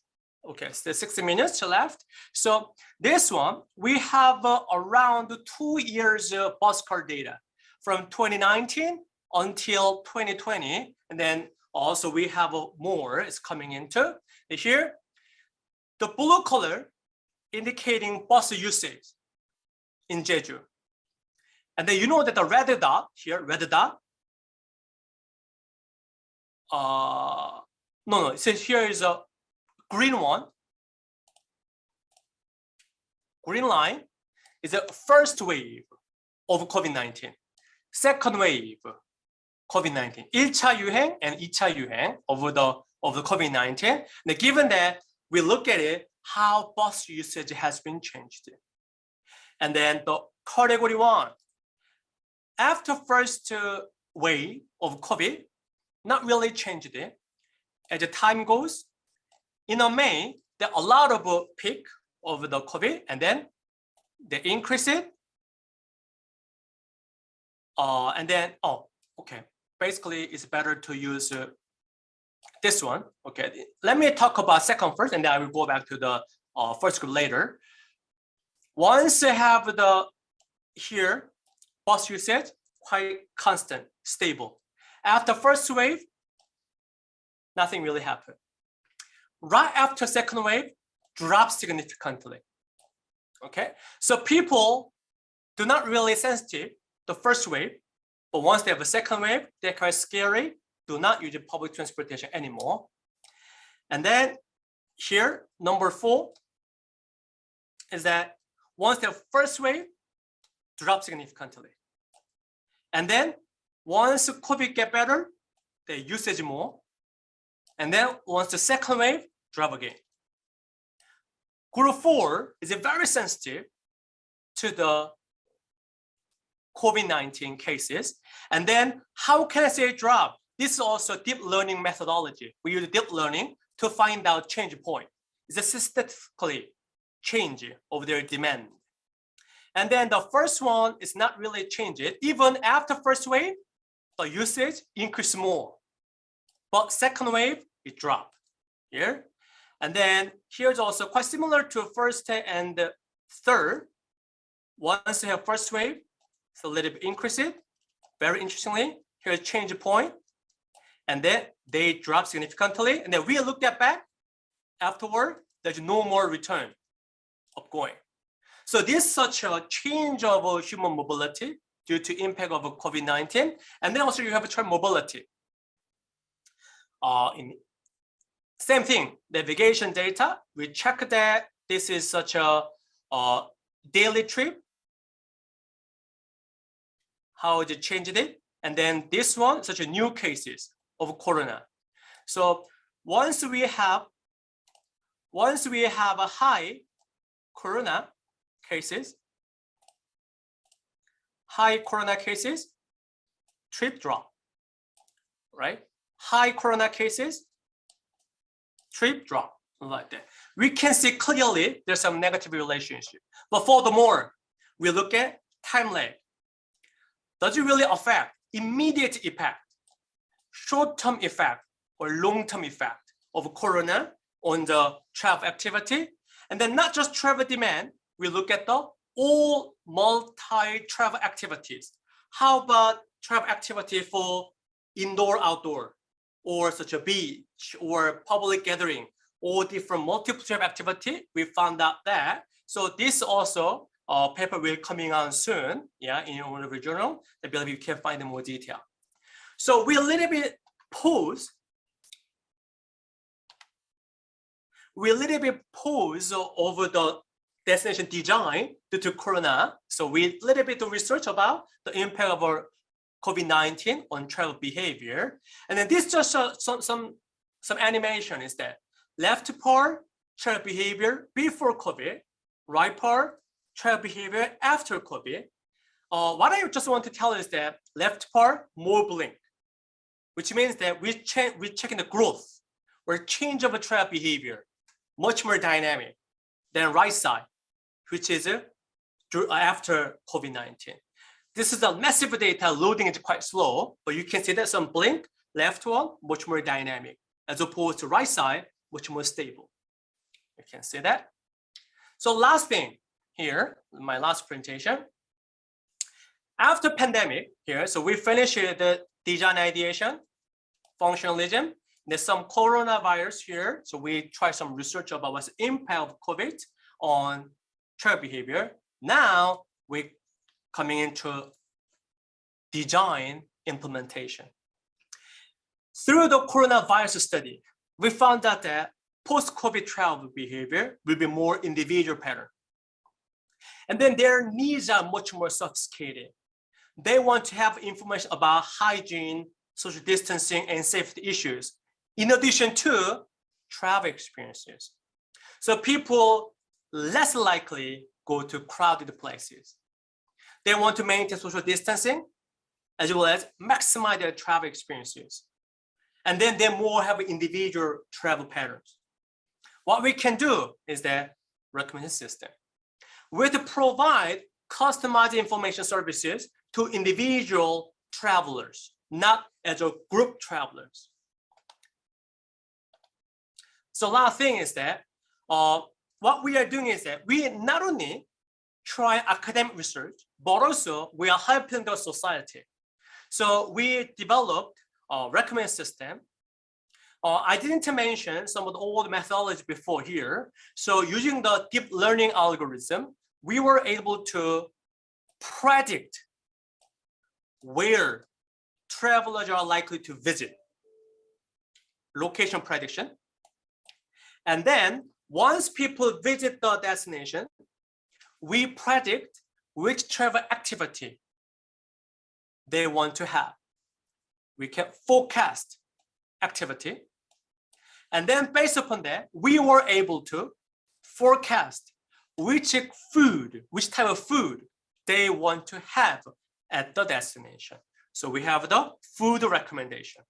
okay, so 60 minutes left. So this one, we have around 2 years bus car data from 2019 until 2020. And then also we have more is coming into here. The blue color indicating bus usage in Jeju. And then you know that the red dot here, red dot. No, so here is a green one. Green line is the first wave of COVID-19. Second wave, COVID-19. 1차 유행 and 2차 유행 of the COVID-19. And given that we look at it, how bus usage has been changed. And then the category 1, after first wave of COVID, not really changed it. As the time goes, in May, there are a lot of peak of the COVID, and then they increase it. And then, okay. Basically, it's better to use this one. Okay, let me talk about second first, and then I will go back to the first group later. Once you have the here, bus usage, quite constant, stable. After first wave, nothing really happened. Right after second wave, dropped significantly. Okay, so people do not really sensitive the first wave, but once they have a second wave, they're quite scary. Do not use public transportation anymore. And then here, number 4 is that once the first wave, drop significantly. And then once COVID get better, they usage more. And then once the second wave, drop again. Group 4 is very sensitive to the COVID-19 cases. And then how can I say drop? This is also deep learning methodology. We use deep learning to find out change point. It's a statistically change of their demand. And then the first one is not really changed. Even after first wave, the usage increased more. But second wave, it dropped here. And then here's also quite similar to first and third. Once you have first wave, it's a little bit increase it. Very interestingly, here's change point. And then they drop significantly. And then we looked at back afterward, there's no more return of going. So this is such a change of human mobility due to impact of COVID-19. And then also you have travel mobility. Same thing, navigation data, we check that this is such a daily trip, how it changed it, and then this one, such a new cases of corona. So once we have a high corona cases, trip drop, right? High corona cases, trip drop, like that. We can see clearly there's some negative relationship. But furthermore, we look at time lag. Does it really affect immediate effect, short-term effect, or long-term effect of corona on the travel activity? And then not just travel demand, we look at the all multi-travel activities. How about travel activity for indoor, outdoor, or such a beach or public gathering, or different multiple travel activity? We found out that. So this also paper will coming on soon, yeah, in one of the journal. I believe you can find more detail. So we a little bit pause over the destination design due to corona. So we a little bit to research about the impact of our COVID-19 on travel behavior. And then this just some animation is that left part, travel behavior before COVID, right part, travel behavior after COVID. What I just want to tell is that left part, more blink, which means that we're checking the growth or change of a travel behavior, much more dynamic than right side, which is after COVID-19. This is a massive data, loading is quite slow, but you can see that some blink, left one, much more dynamic, as opposed to right side, much more stable. You can see that. So last thing here, my last presentation. After pandemic here, so we finished the design ideation, functionalism. There's some coronavirus here. So we try some research about what's the impact of COVID on travel behavior. Now we're coming into design implementation. Through the coronavirus study, we found out that post-COVID travel behavior will be more individual pattern. And then their needs are much more sophisticated. They want to have information about hygiene, social distancing, and safety issues, in addition to travel experiences. So people less likely go to crowded places. They want to maintain social distancing, as well as maximize their travel experiences. And then they more have individual travel patterns. What we can do is the recommendation system. We have to provide customized information services to individual travelers, not as a group travelers. So last thing is that what we are doing is that we not only try academic research, but also we are helping the society. So we developed a recommendation system. I didn't mention some of the old methodology before here. So using the deep learning algorithm, we were able to predict where travelers are likely to visit, location prediction. And then once people visit the destination, we predict which travel activity they want to have. We can forecast activity. And then based upon that, we were able to forecast which type of food they want to have at the destination. So we have the food recommendation.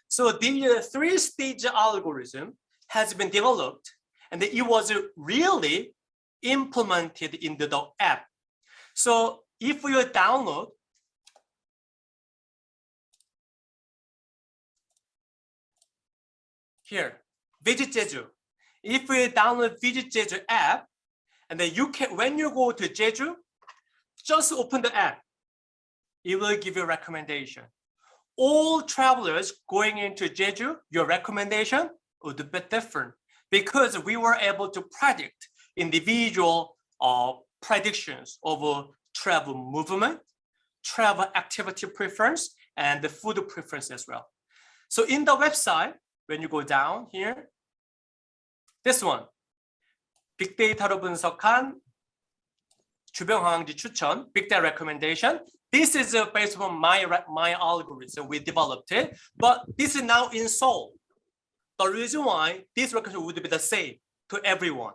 So the three-stage algorithm has been developed, and it was really implemented into the app. So if you download here, Visit Jeju. If you download Visit Jeju app, and then you can, when you go to Jeju, just open the app. It will give you a recommendation. All travelers going into Jeju, your recommendation would be different because we were able to predict individual predictions of travel movement, travel activity preference, and the food preference as well. So in the website, when you go down here, this one, 빅데이터로 분석한 주변 관광지 추천, big data recommendation. This is based on my algorithm. We developed it, but this is now in Seoul. The reason why this recommendation would be the same to everyone,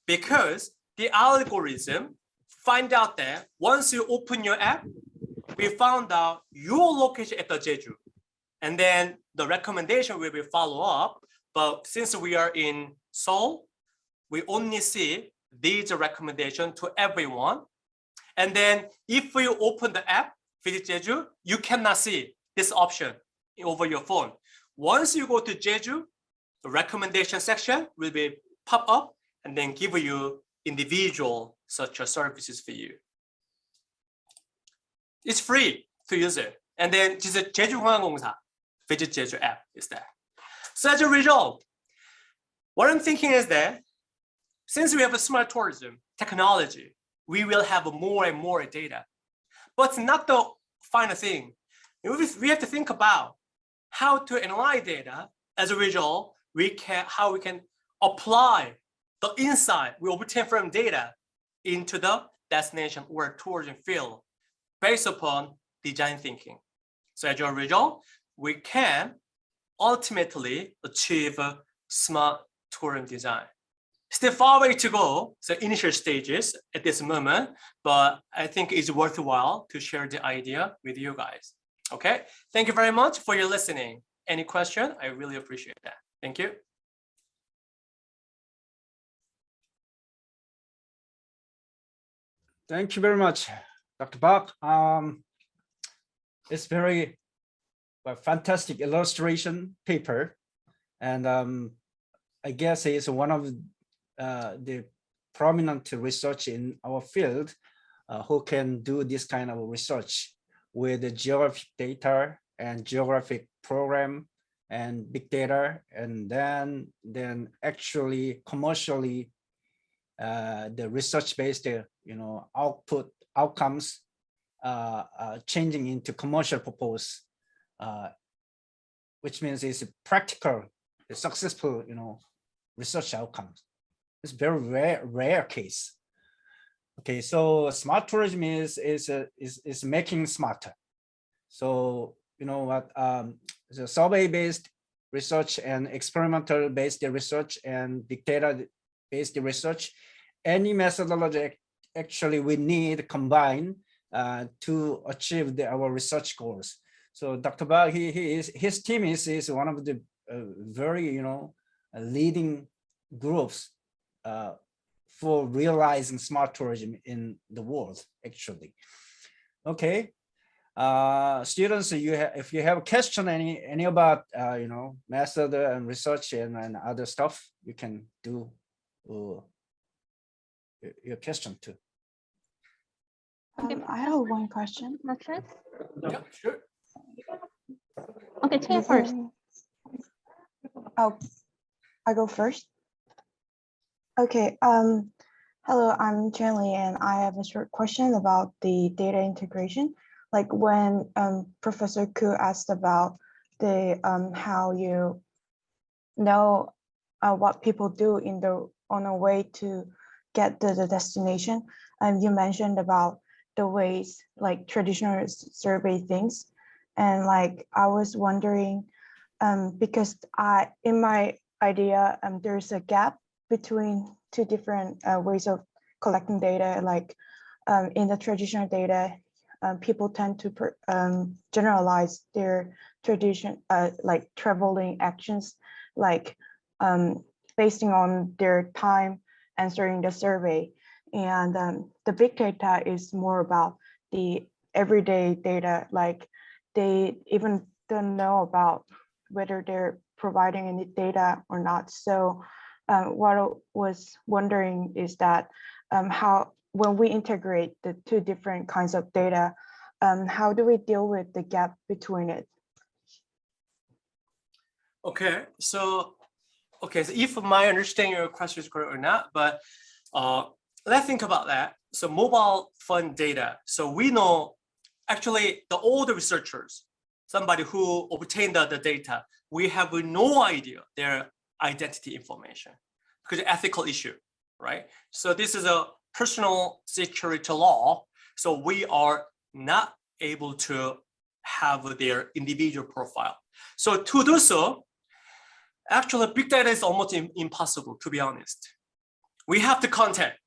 because the algorithm find out that once you open your app, we found out your location at the Jeju, and then the recommendation will be follow up. But since we are in Seoul, we only see these recommendations to everyone. And then if you open the app, Visit Jeju, you cannot see this option over your phone. Once you go to Jeju, the recommendation section will be pop up and then give you individual such services for you. It's free to use it. And then just a 제주관광공사 Visit Jeju app is there. So as a result, what I'm thinking is that since we have a smart tourism technology, we will have more and more data. But it's not the final thing. We have to think about how to analyze data. As a result, how we can apply the insight we obtain from data into the destination or tourism field based upon design thinking. So as a result, we can ultimately achieve a smart tourism design. Still far away to go, so initial stages at this moment, but I think it's worthwhile to share the idea with you guys. Okay, thank you very much for your listening. Any question? I really appreciate that. Thank you. Thank you very much, Dr. Park. It's very fantastic illustration paper, and I guess it's one of the prominent research in our field who can do this kind of research with the geographic data and geographic program and big data, and then actually commercially the research-based outcomes changing into commercial purpose, which means it's practical, successful research outcomes. It's very rare case. Okay, so smart tourism is making smarter. So what the survey-based research and experimental-based research and big data-based research, any methodology actually we need combined to achieve our research goals. So Dr. Bach, his team is one of the very leading groups for realizing smart tourism in the world, actually. Okay, students, if you have a question any about method and research and other stuff, you can do your question too. I have one question. Yeah, sure. Okay, Tia first. Oh, I go first. Okay. Hello, I'm Chen Li, and I have a short question about the data integration. Like when Professor Ku asked about the how you know what people do on a way to get to the destination, and you mentioned about the ways like traditional survey things, and like I was wondering because in my idea there's a gap between two different ways of collecting data. Like in the traditional data, people tend to generalize their tradition, like traveling actions, like basing on their time answering the survey. And the big data is more about the everyday data, like they even don't know about whether they're providing any data or not. So what I was wondering is that how, when we integrate the two different kinds of data, how do we deal with the gap between it? Okay, so if my understanding your question is correct or not, but let's think about that. So mobile phone data. So we know actually the older researchers, somebody who obtained the data, we have no idea their identity information because ethical issue, right? So this is personal security law, so we are not able to have their individual profile. So to do so, actually big data is almost impossible, to be honest. We have to contact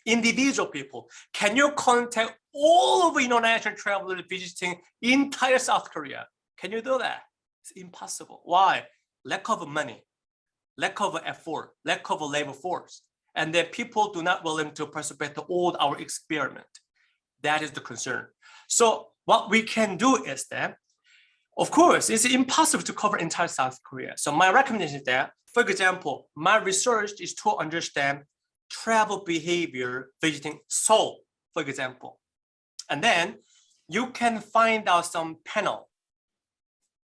individual people. Can you contact all of international travelers visiting entire South Korea? Can you do that? It's impossible. Why? Lack of money, lack of effort, lack of labor force. And then people do not willing to participate in all our experiment. That is the concern. So what we can do is that, of course, it's impossible to cover entire South Korea. So my recommendation is that, for example, my research is to understand travel behavior visiting Seoul, for example. And then you can find out some panel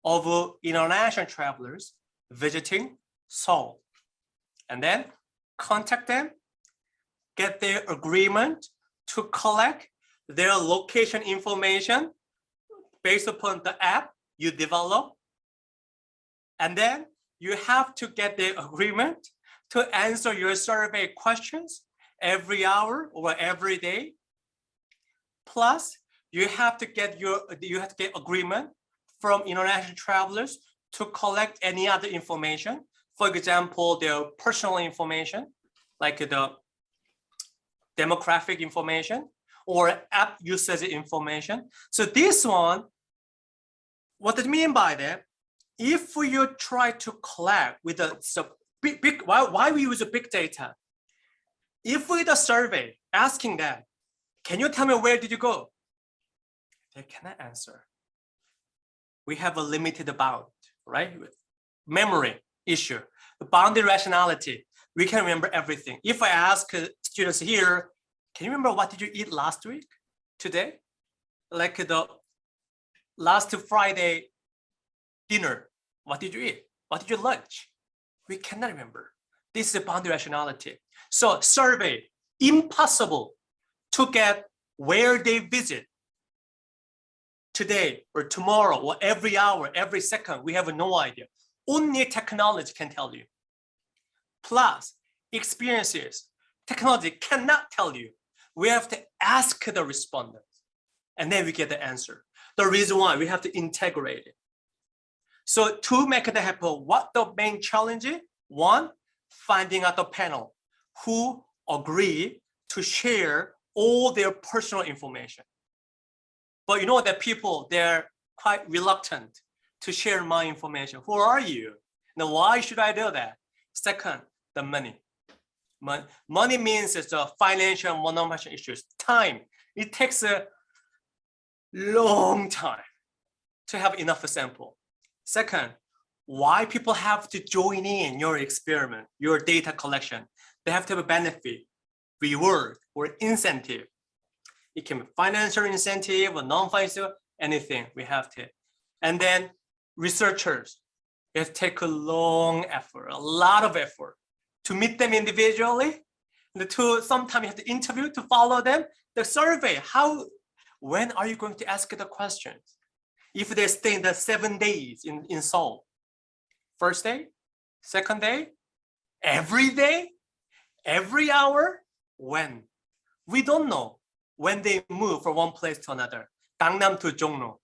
of international travelers visiting Seoul. And then contact them, get their agreement to collect their location information based upon the app you develop. And then you have to get the agreement to answer your survey questions every hour or every day. Plus, you have to get agreement from international travelers to collect any other information. For example, their personal information, like the demographic information or app usage information. So this one, what does it mean by that? If you try to collect with a big, why we use a big data? If we do a survey asking them, can you tell me where did you go? They cannot answer. We have a limited bound, right? Memory issue, the boundary rationality. We can remember everything. If I ask students here, can you remember what did you eat last week, today? Like the last Friday dinner, what did you eat? What did you lunch? We cannot remember. This is the boundary rationality. So survey, impossible to get where they visit today or tomorrow or every hour, every second. We have no idea. Only technology can tell you. Plus experiences, technology cannot tell you. We have to ask the respondents and then we get the answer. The reason why we have to integrate it. So to make that happen, what the main challenge is? One, finding out the panel who agree to share all their personal information. But you know that people, they're quite reluctant to share my information. Who are you? Now, why should I do that? Second, the money. Money means it's a financial and monetary issues. Time. It takes a long time to have enough sample. Second, why people have to join in your experiment, your data collection? They have to have a benefit, reward, or incentive. It can be financial incentive or non-financial, anything we have to. And then researchers, you have to take a long effort, a lot of effort to meet them individually. Sometimes you have to interview to follow them. The survey, when are you going to ask the questions? If they stay in the 7 days in Seoul, first day, second day, every day, every hour, when? We don't know when they move from one place to another, Gangnam to Jongno.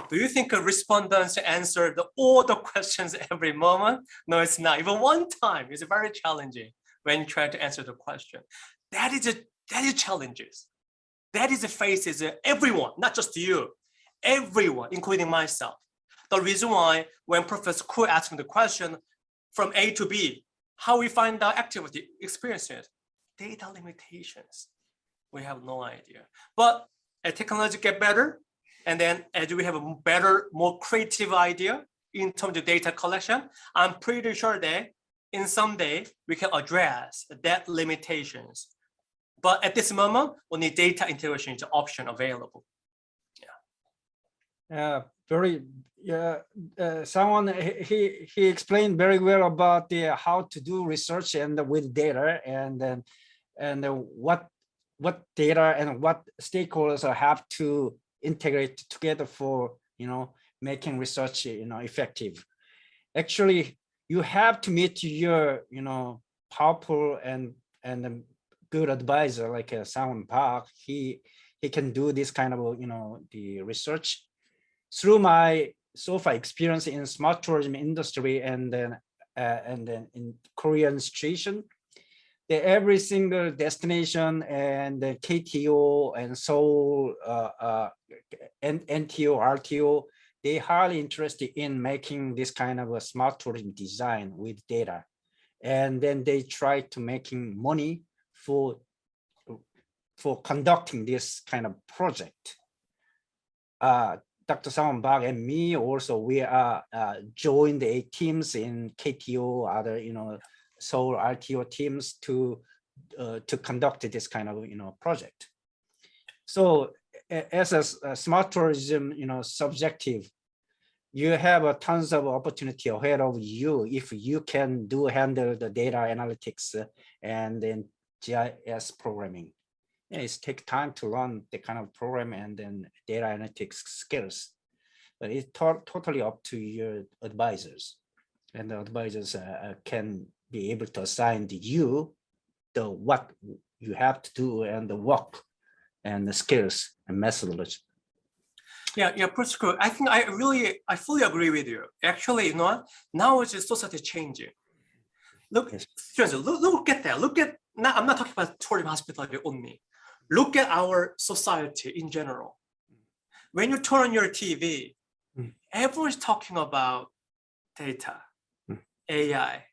Do you think respondents answer all the questions every moment? No, it's not. Even one time, it's very challenging when you try to answer the question. That is challenges. That is faces everyone, not just you, everyone, including myself. The reason why when Professor Khu asked me the question from A to B, how we find out activity experiences, data limitations. We have no idea. But as technology get better, and then as we have a better, more creative idea in terms of data collection, I'm pretty sure that in some day we can address that limitations. But at this moment, only data integration is an option available. Someone he explained very well about how to do research and with data and what data and what stakeholders have to integrate together for making research effective. Actually, you have to meet your powerful and good advisor like Soyoung Park, he can do this kind of the research. Through my so far experience in smart tourism industry and then in Korean situation, every single destination and the KTO and Seoul and NTO, RTO, they highly interested in making this kind of a smart tourism design with data. And then they try to making money for conducting this kind of project. Dr. Soyoung Park and me also, we are joined the teams in KTO, other Seoul RTO teams to conduct this kind of project. So as a smart tourism subjective, you have a tons of opportunity ahead of you if you can handle the data analytics and then GIS programming. Yeah, it takes time to learn the kind of program and then data analytics skills, but it's totally up to your advisors, and the advisors can be able to assign to you the what you have to do and the work and the skills and methodology. Yeah, Professor Koo, I think I fully agree with you. Actually, now it's just society changing. Look, Yes. students, look at that. Look at, now I'm not talking about tourism hospitality only. Look at our society in general. When you turn on your TV, everyone's talking about data, AI,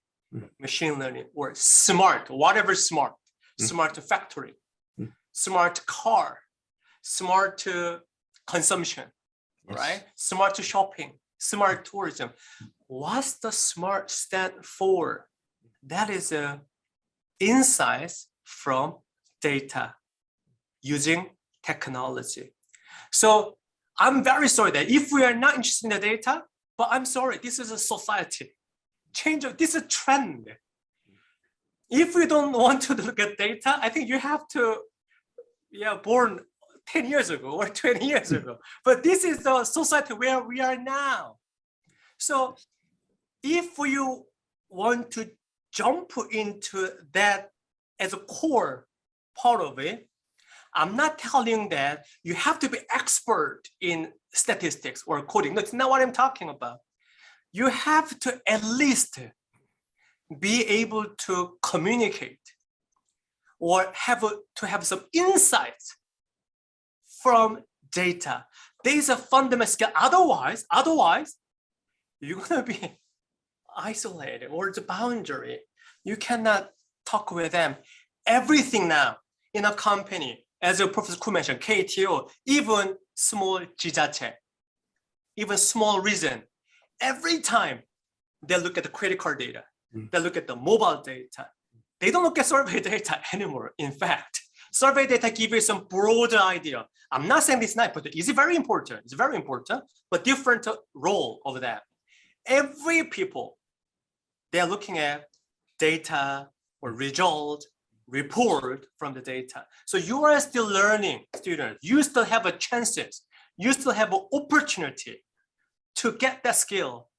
machine learning, or smart, whatever smart, smart factory, smart car, smart consumption, Yes. right? Smart shopping, smart tourism. What's the smart stand for? That is insights from data using technology. So I'm very sorry that if we are not interested in the data, but I'm sorry, this is a society change. This is a trend. If we don't want to look at data, I think you have to, born 10 years ago or 20 years ago. But this is the society where we are now. So if you want to jump into that as a core part of it, I'm not telling that you have to be expert in statistics or coding. That's not what I'm talking about. You have to at least be able to communicate or have some insights from data. There is a fundamental skill. Otherwise, you're gonna be isolated or the boundary. You cannot talk with them. Everything now in a company, as Professor Koo mentioned, KTO, even small 지자체, even small region, every time they look at the credit card data, they look at the mobile data, they don't look at survey data anymore. In fact, survey data give you some broader idea. I'm not saying this is not important. It's very important. It's very important, but different role of that. Every people, they're looking at data or result, report from the data. So you are still learning, students. You still have a chances. You still have an opportunity to get that skill,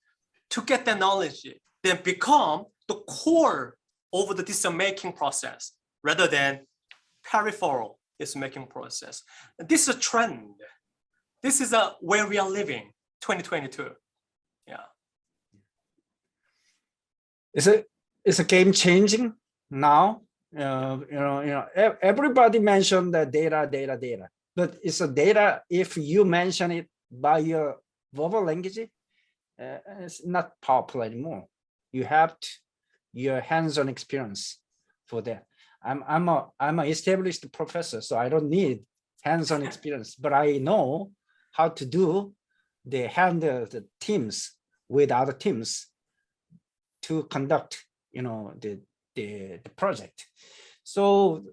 to get that knowledge, then become the core of the decision-making process rather than peripheral decision-making process. This is a trend. This is where we are living, 2022. Yeah. Is a game changing now? Everybody mentioned the data, but it's a data. If you mention it by your verbal language, it's not powerful anymore. You have your hands-on experience for that. I'm an established professor, so I don't need hands-on experience, but I know how to handle the teams with other teams to conduct, the project. So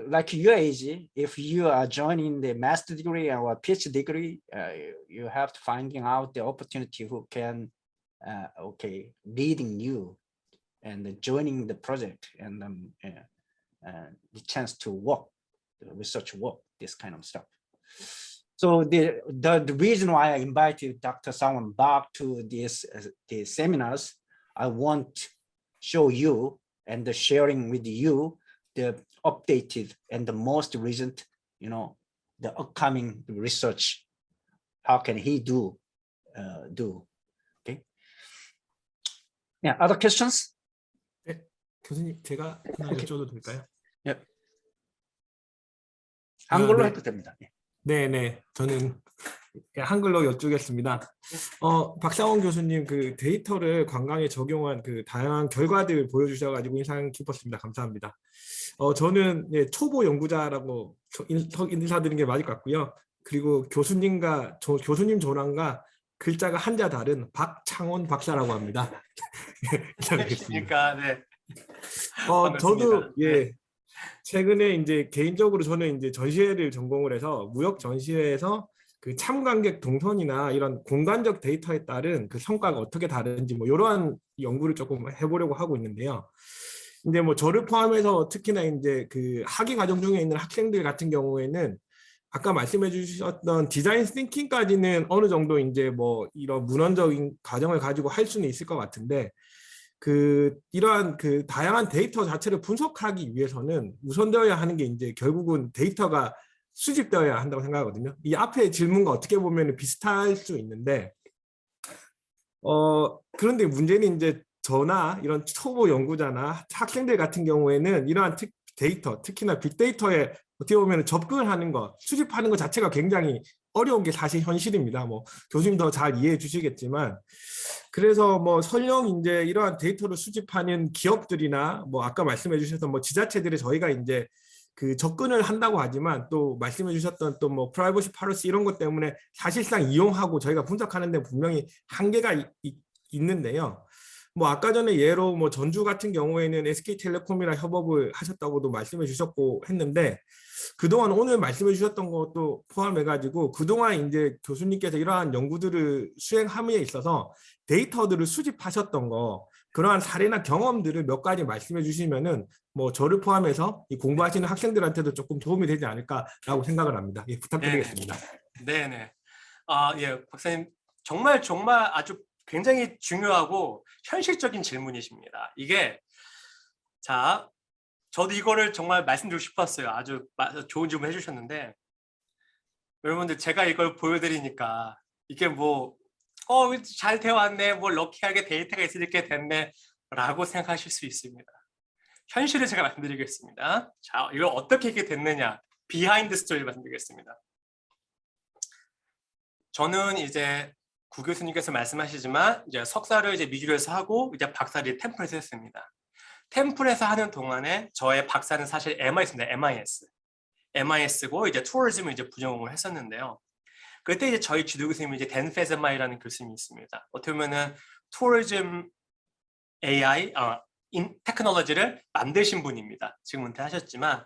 like your age, if you are joining the master degree or PhD degree, you have to finding out the opportunity who can, leading you and joining the project and the chance to work, the research work, this kind of stuff. So the reason why I invited Dr. Soyoung Park to these seminars, I want to show you and sharing with you the updated and the most recent, the upcoming research. How can he do? Okay. Yeah. Other questions? 네, 교수님 제가 하나 오케이. 여쭤도 될까요? 한글로 네. 해도 됩니다. 예. 네네, 저는 한글로 여쭈겠습니다. 박상원 교수님 그 데이터를 관광에 적용한 그 다양한 결과들 보여주셔가지고 인상 깊었습니다. 감사합니다. 저는 초보 연구자라고 인사드리는 게 맞을 것 같고요. 그리고 교수님 조랑과 글자가 한자 다른 박창원 박사라고 합니다. 그러니까 네. 저도 네. 최근에 이제 개인적으로 저는 이제 전시회를 전공을 해서 무역 전시회에서 그 참관객 동선이나 이런 공간적 데이터에 따른 그 성과가 어떻게 다른지 뭐 이러한 연구를 조금 해보려고 하고 있는데요. 근데 뭐 저를 포함해서 특히나 이제 그 학위 과정 중에 있는 학생들 같은 경우에는 아까 말씀해 주셨던 디자인 띵킹까지는 어느 정도 이제 뭐 이런 문헌적인 과정을 가지고 할 수는 있을 것 같은데 이러한 그 다양한 데이터 자체를 분석하기 위해서는 우선되어야 하는 게 이제 결국은 데이터가 수집되어야 한다고 생각하거든요. 이 앞에 질문과 어떻게 보면 비슷할 수 있는데, 그런데 문제는 이제 저나 이런 초보 연구자나 학생들 같은 경우에는 이러한 데이터, 특히나 빅데이터에 어떻게 보면 접근을 하는 것, 수집하는 것 자체가 굉장히 어려운 게 사실 현실입니다. 뭐 교수님 더 잘 이해해 주시겠지만, 그래서 뭐 설령 이제 이러한 데이터를 수집하는 기업들이나 뭐 아까 말씀해 주셨던 뭐 지자체들이 저희가 이제 그 접근을 한다고 하지만 또 말씀해 주셨던 또 뭐 프라이버시 파러시 이런 것 때문에 사실상 이용하고 저희가 분석하는 데 분명히 한계가 있는데요. 뭐 아까 전에 예로 뭐 전주 같은 경우에는 SK텔레콤이랑 협업을 하셨다고도 말씀해 주셨고 했는데 그동안 오늘 말씀해 주셨던 것도 포함해 가지고 그동안 이제 교수님께서 이러한 연구들을 수행함에 있어서 데이터들을 수집하셨던 거 그러한 사례나 경험들을 몇 가지 말씀해 주시면은 뭐 저를 포함해서 이 공부하시는 학생들한테도 조금 도움이 되지 않을까라고 생각을 합니다. 예, 부탁드리겠습니다. 네네. 예, 박사님 정말 아주 굉장히 중요하고 현실적인 질문이십니다. 이게 자, 저도 이거를 정말 말씀드리고 싶었어요. 아주 좋은 질문 해주셨는데 여러분들 제가 이걸 보여드리니까 이게 뭐 잘 되어왔네, 뭐 럭키하게 데이터가 있으니까 됐네 라고 생각하실 수 있습니다. 현실을 제가 말씀드리겠습니다. 자, 이거 어떻게 이렇게 됐느냐 비하인드 스토리를 말씀드리겠습니다. 저는 이제 구 교수님께서 말씀하시지만 이제 석사를 이제 미주에서 하고 이제 박사를 템플에서 했습니다. 템플에서 하는 동안에 저의 박사는 사실 MIS입니다. MIS고 이제 투어리즘을 이제 부전공을 했었는데요. 그때 이제 저희 지도 교수님이 이제 댄 페즈마이라는 교수님이 있습니다. 어떻게 보면은 투어리즘 AI 테크놀로지를 만드신 분입니다. 지금 은퇴하셨지만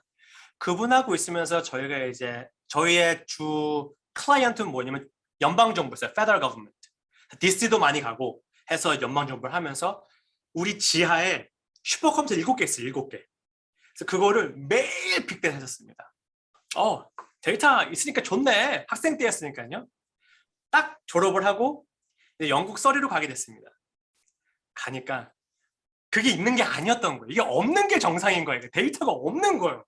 그분하고 있으면서 저희가 이제 저희의 주 클라이언트는 뭐냐면 연방정부였어요. Federal Government. DC도 많이 가고 해서 연방정부를 하면서 우리 지하에 슈퍼컴퓨터 7개 있어요. 7개. 그래서 그거를 매일 빅데이터 하셨습니다. 데이터 있으니까 좋네. 학생 때였으니까요. 딱 졸업을 하고 영국 서리로 가게 됐습니다. 가니까 그게 있는 게 아니었던 거예요. 이게 없는 게 정상인 거예요. 데이터가 없는 거예요.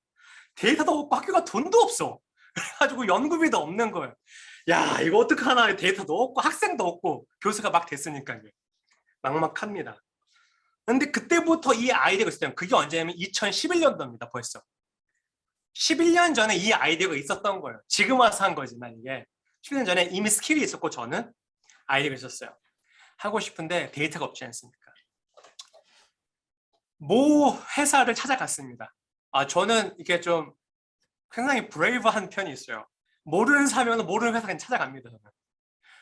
데이터도 없고 학교가 돈도 없어. 그래가지고 연구비도 없는 거예요. 야, 이거 어떡하나. 데이터도 없고 학생도 없고 교수가 막 됐으니까요. 막막합니다. 근데 그때부터 이 아이디어가 있었어요. 그게 언제냐면 2011년도입니다. 벌써. 11년 전에 이 아이디어가 있었던 거예요. 지금 와서 한 거지만 이게 11년 전에 이미 스킬이 있었고 저는 아이디어가 있었어요. 하고 싶은데 데이터가 없지 않습니까? 모 회사를 찾아갔습니다. 저는 이게 좀 굉장히 브레이브한 편이 있어요. 모르는 사람은 모르는 회사 그냥 찾아갑니다. 저는.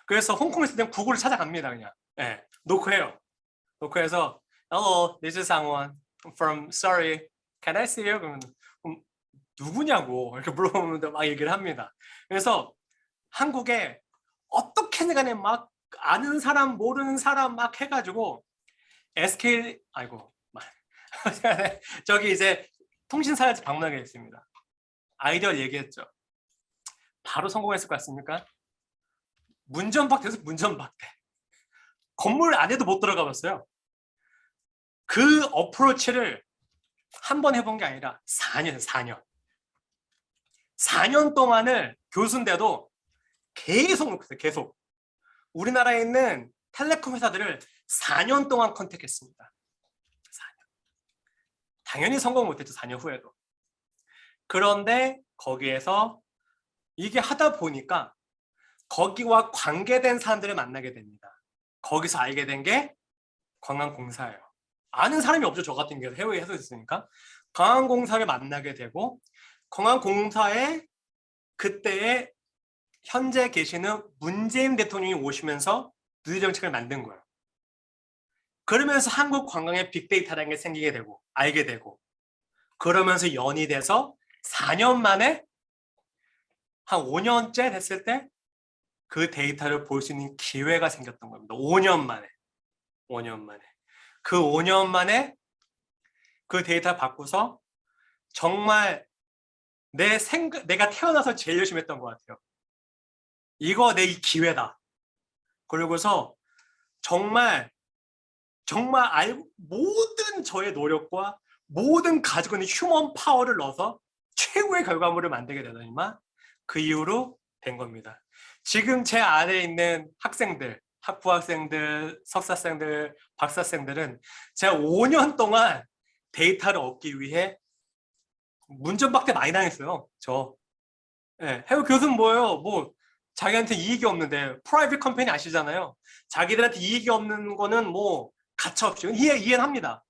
그래서 홍콩에 있을 땐 구글을 찾아갑니다. 그냥. 네, 노크해요. 노크해서 Hello, this is Sangwon. I'm from Sorry. Can I see you? 그러면 누구냐고 이렇게 물어보면 막 얘기를 합니다. 그래서 한국에 어떻게든 간에 막 아는 사람 모르는 사람 막 해가지고 SK 저기 이제 통신사에서 방문하게 됐습니다. 아이디어를 얘기했죠. 바로 성공했을 것 같습니까? 문전박대에서 문전박대. 건물 안에도 못 들어가 봤어요. 그 어프로치를 한 번 해본 게 아니라 4년 동안을 교수인데도 계속 녹였어요. 계속. 우리나라에 있는 텔레콤 회사들을 4년 동안 컨택했습니다. 4년. 당연히 성공 못했죠. 4년 후에도. 그런데 거기에서 이게 하다 보니까 거기와 관계된 사람들을 만나게 됩니다. 거기서 알게 된 게 관광공사예요. 아는 사람이 없죠. 저 같은 경우 해외에서 있으니까. 관광공사를 만나게 되고 관광공사에 그때에 현재 계시는 문재인 대통령이 오시면서 누리정책을 만든 거예요. 그러면서 한국 관광의 빅데이터라는 게 생기게 되고 알게 되고 그러면서 연이 돼서 4년 만에 한 5년째 됐을 때 그 데이터를 볼 수 있는 기회가 생겼던 겁니다. 5년 만에. 5년 만에. 그 5년 만에 그 데이터 바꾸서 정말 내가 태어나서 제일 열심히 했던 것 같아요. 이거 내 이 기회다. 그러고서 정말 모든 저의 노력과 모든 가지고 있는 휴먼 파워를 넣어서 최고의 결과물을 만들게 되더니만 그 이후로 된 겁니다. 지금 제 아래에 있는 학생들, 학부학생들, 석사생들, 박사생들은 제가 5년 동안 데이터를 얻기 위해 문전박대 많이 당했어요. 네, 해외 교수는 뭐예요? 뭐 자기한테 이익이 없는데 프라이빗 컴퍼니 아시잖아요. 자기들한테 이익이 없는 거는 뭐 가차없이 이해는 합니다.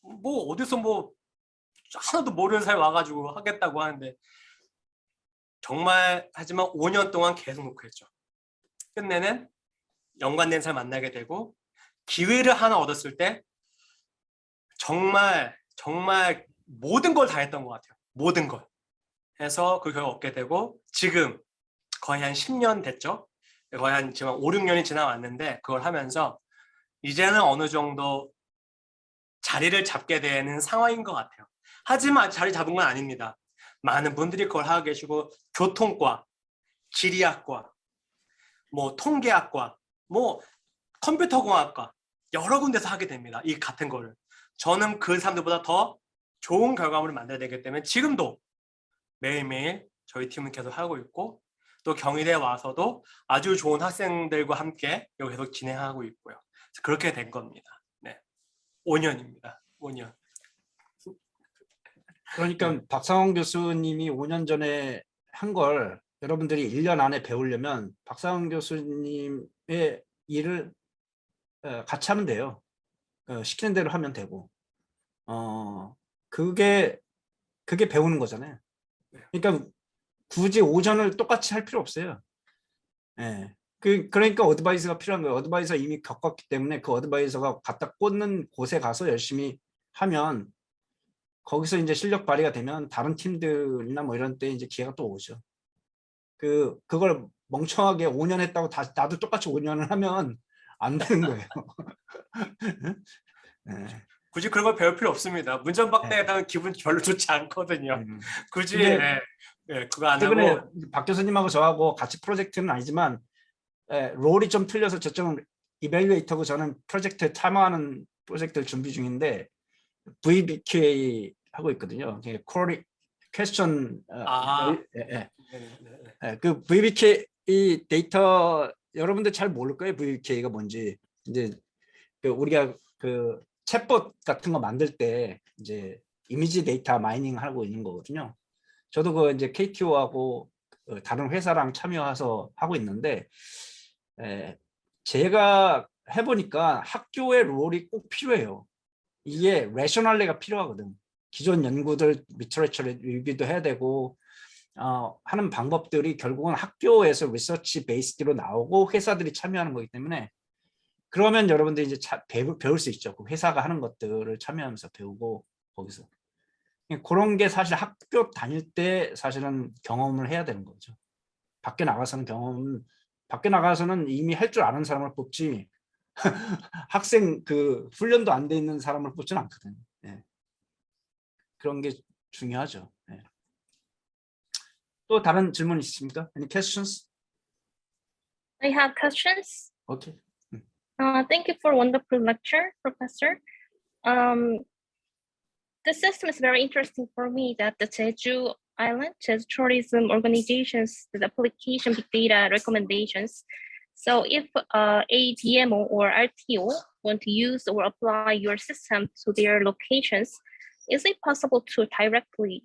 뭐 어디서 뭐 하나도 모르는 사람이 와가지고 하겠다고 하는데 정말 하지만 5년 동안 계속 노력했죠. 끝내는 연관된 사람 만나게 되고 기회를 하나 얻었을 때 정말 모든 걸 다 했던 것 같아요. 모든 걸 해서 그 결과 얻게 되고 지금 거의 한 10년 됐죠. 거의 한 지금 5, 6년이 지나왔는데 그걸 하면서 이제는 어느 정도 자리를 잡게 되는 상황인 것 같아요. 하지만 자리 잡은 건 아닙니다. 많은 분들이 그걸 하고 계시고 교통과, 지리학과, 뭐 통계학과, 뭐 컴퓨터공학과 여러 군데서 하게 됩니다. 이 같은 거를. 저는 그 사람들보다 더 좋은 결과물을 만들어야 되기 때문에 지금도 매일매일 저희 팀은 계속 하고 있고 또 경희대에 와서도 아주 좋은 학생들과 함께 여기 계속 진행하고 있고요. 그렇게 된 겁니다. 네, 5년입니다. 5년. 그러니까 박상원 교수님이 5년 전에 한 걸 여러분들이 1년 안에 배우려면 박상원 교수님의 일을 같이 하면 돼요. 시키는 대로 하면 되고. 그게 배우는 거잖아요. 그러니까 굳이 오전을 똑같이 할 필요 없어요. 예. 그러니까 어드바이저가 필요한 거예요. 어드바이저 이미 겪었기 때문에 그 어드바이저가 갖다 꽂는 곳에 가서 열심히 하면 거기서 이제 실력 발휘가 되면 다른 팀들이나 뭐 이런 때 이제 기회가 또 오죠. 그걸 멍청하게 5년 했다고 나도 똑같이 5년을 하면 안 되는 거예요. 네. 굳이 그런 걸 배울 필요 없습니다. 문전박대에 대한 기분 별로 좋지 않거든요. 굳이 그거 안 최근에 하고 박 교수님하고 저하고 같이 프로젝트는 아니지만 롤이 좀 틀려서 저쪽은 이밸리에이터고 저는 프로젝트에 참여하는 프로젝트를 준비 중인데 VBQA 하고 있거든요. 쿼리 퀘스천 그 VBQA 데이터 여러분들 잘 모를 거예요. VBQA가 뭔지. 이제 우리가 그 챗봇 같은 거 만들 때 이제 이미지 데이터 마이닝 하고 있는 거거든요. 저도 그 이제 KTO하고 다른 회사랑 참여해서 하고 있는데 제가 해보니까 학교의 롤이 꼭 필요해요. 이게 레셔널리가 필요하거든. 기존 연구들 리터레처를 리뷰도 해야 되고 하는 방법들이 결국은 학교에서 리서치 베이스로 나오고 회사들이 참여하는 거기 때문에 그러면 여러분들이 이제 배울 수 있죠. 그 회사가 하는 것들을 참여하면서 배우고 거기서 그런 게 사실 학교 다닐 때 사실은 경험을 해야 되는 거죠. 밖에 나가서는 이미 할 줄 아는 사람을 뽑지 학생 그 훈련도 안 돼 있는 사람을 뽑지는 않거든요. 네. 그런 게 중요하죠. 네. 또 다른 질문 있으십니까? Any questions? I have questions. Okay. Thank you for wonderful lecture, Professor. the system is very interesting for me that the Jeju Island, Jeju Tourism Organization's the application big data recommendations. So if a DMO or RTO want to use or apply your system to their locations, is it possible to directly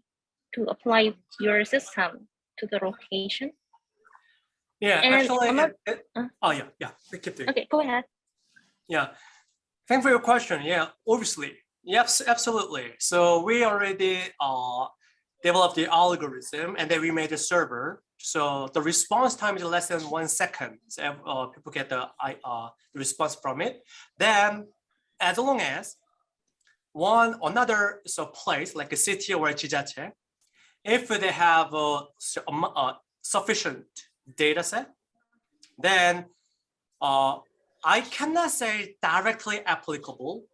to apply your system to the location? Yeah, And actually, another- oh yeah, keep doing. Okay, go ahead. Yeah, thanks for your question. Yeah, obviously, yes, absolutely. So we already developed the algorithm and then we made a server. So the response time is less than 1 second. So people get the response from it. Then, as long as another place like a city or a jijache, if they have a sufficient data set, then I cannot say directly applicable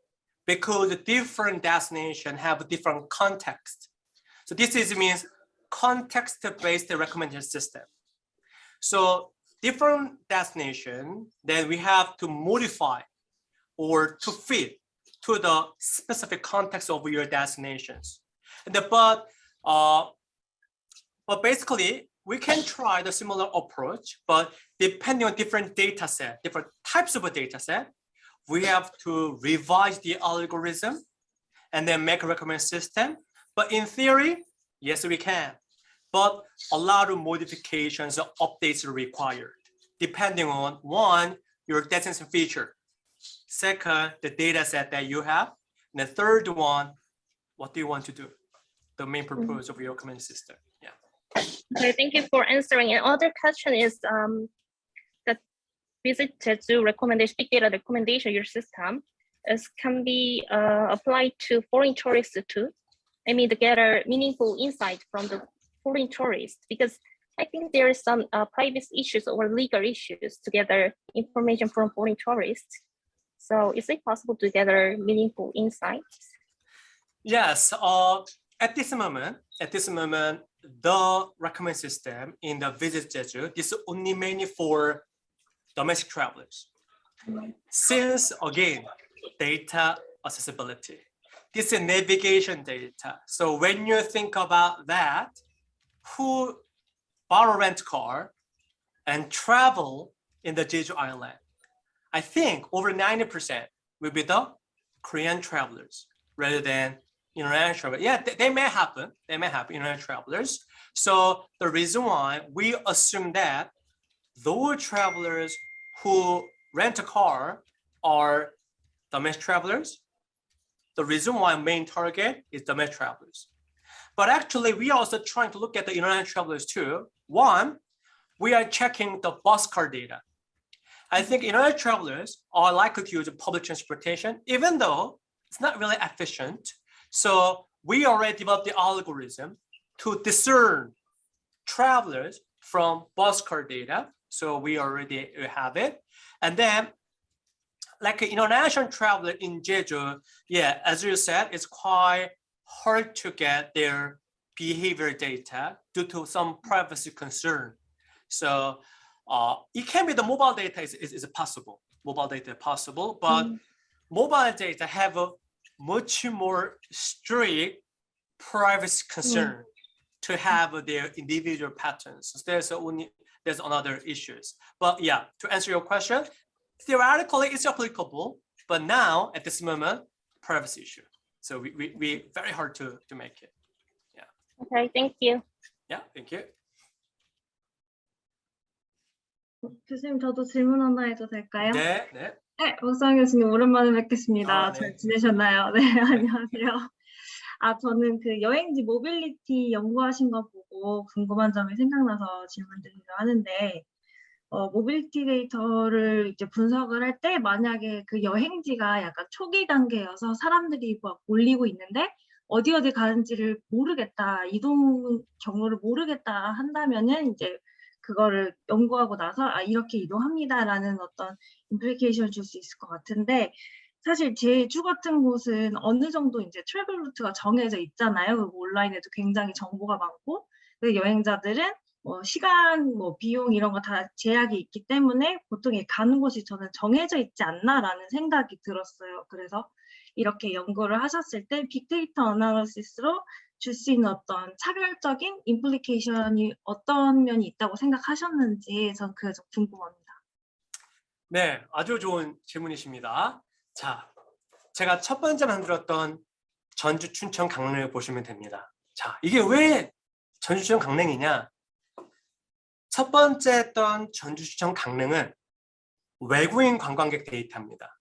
because different destinations have different context. So this means context-based recommendation system. So different destination, then we have to modify or to fit to the specific context of your destinations. But basically, we can try the similar approach, but depending on different data set, different types of data set, we have to revise the algorithm and then make a recommendation system. But in theory, yes, we can. But a lot of modifications or updates are required, depending on one, your destination feature. Second, the data set that you have. And the third one, what do you want to do? The main purpose of your recommendation system. Yeah. Okay, thank you for answering. Another question is that visit Jeju recommendation, big data recommendation, your system can be applied to foreign tourists too. I mean, to gather meaningful insight from the foreign tourists, because I think there is some privacy issues or legal issues to gather information from foreign tourists. So is it possible to gather meaningful insights? Yes, at this moment, the recommendation system in the Visit Jeju is only mainly for domestic travelers. Since again, data accessibility, this is navigation data. So when you think about that, who borrow rent car and travel in the Jeju Island, I think over 90% will be the Korean travelers rather than international. Yeah, they may happen. They may have international travelers. So the reason why we assume that those travelers who rent a car are domestic travelers. The reason why main target is domestic travelers. But actually, we are also trying to look at the international travelers too. One, we are checking the bus car data. I think international travelers are likely to use public transportation, even though it's not really efficient. So we already developed the algorithm to discern travelers from bus car data. So we already have it. And then like an international traveler in Jeju, yeah, as you said, it's quite hard to get their behavior data due to some privacy concern. So it can be the mobile data is possible. Mobile data possible, but mobile data have a much more strict privacy concern to have their individual patterns. So there's another issues. But yeah, to answer your question, theoretically it's applicable, but now at this moment, privacy issue. So we very hard to make it. Yeah. Okay, thank you. Yeah, thank you. 교수님, 저도 질문 하나 해도 될까요? 네. 네, 소영 교수님 오랜만에 뵙겠습니다. 네. 잘 지내셨나요? 네, 안녕하세요. 저는 그 여행지 모빌리티 연구하신 거 보고 궁금한 점이 생각나서 질문드리려 하는데, 모빌리티 데이터를 이제 분석을 할 때 만약에 그 여행지가 약간 초기 단계여서 사람들이 막 몰리고 있는데 어디 가는지를 모르겠다, 이동 경로를 모르겠다 한다면은 이제 그거를 연구하고 나서 이렇게 이동합니다라는 어떤 임플리케이션을 줄 수 있을 것 같은데, 사실 제주 같은 곳은 어느 정도 이제 트래블 루트가 정해져 있잖아요. 그리고 온라인에도 굉장히 정보가 많고, 여행자들은 시간, 비용 이런 거 다 제약이 있기 때문에 보통 가는 곳이 저는 정해져 있지 않나라는 생각이 들었어요. 그래서 이렇게 연구를 하셨을 때 빅데이터 어나리시스로 줄 수 있는 어떤 차별적인 임플리케이션이 어떤 면이 있다고 생각하셨는지 전 그게 좀 궁금합니다. 네, 아주 좋은 질문이십니다. 자, 제가 첫 번째 만들었던 전주, 춘천, 강릉을 보시면 됩니다. 자, 이게 왜 전주, 춘천, 강릉이냐? 첫 번째 했던 전주, 춘천, 강릉은 외국인 관광객 데이터입니다.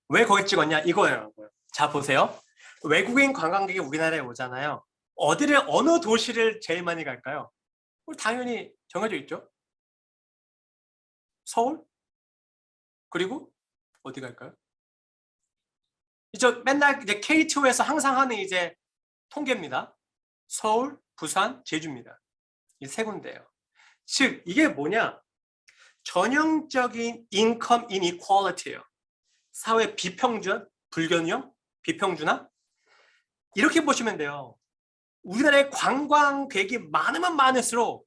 왜 거기 찍었냐? 이거예요. 자, 보세요. 외국인 관광객이 우리나라에 오잖아요. 어느 도시를 제일 많이 갈까요? 당연히 정해져 있죠. 서울? 그리고 어디 갈까요? 이제 맨날 이제 K2에서 항상 하는 이제 통계입니다. 서울, 부산, 제주입니다. 이 세 군데예요. 즉 이게 뭐냐? 전형적인 인컴 이니퀄리티예요. 사회 비평준, 불균형, 비평준화. 이렇게 보시면 돼요. 우리나라의 관광객이 많으면 많을수록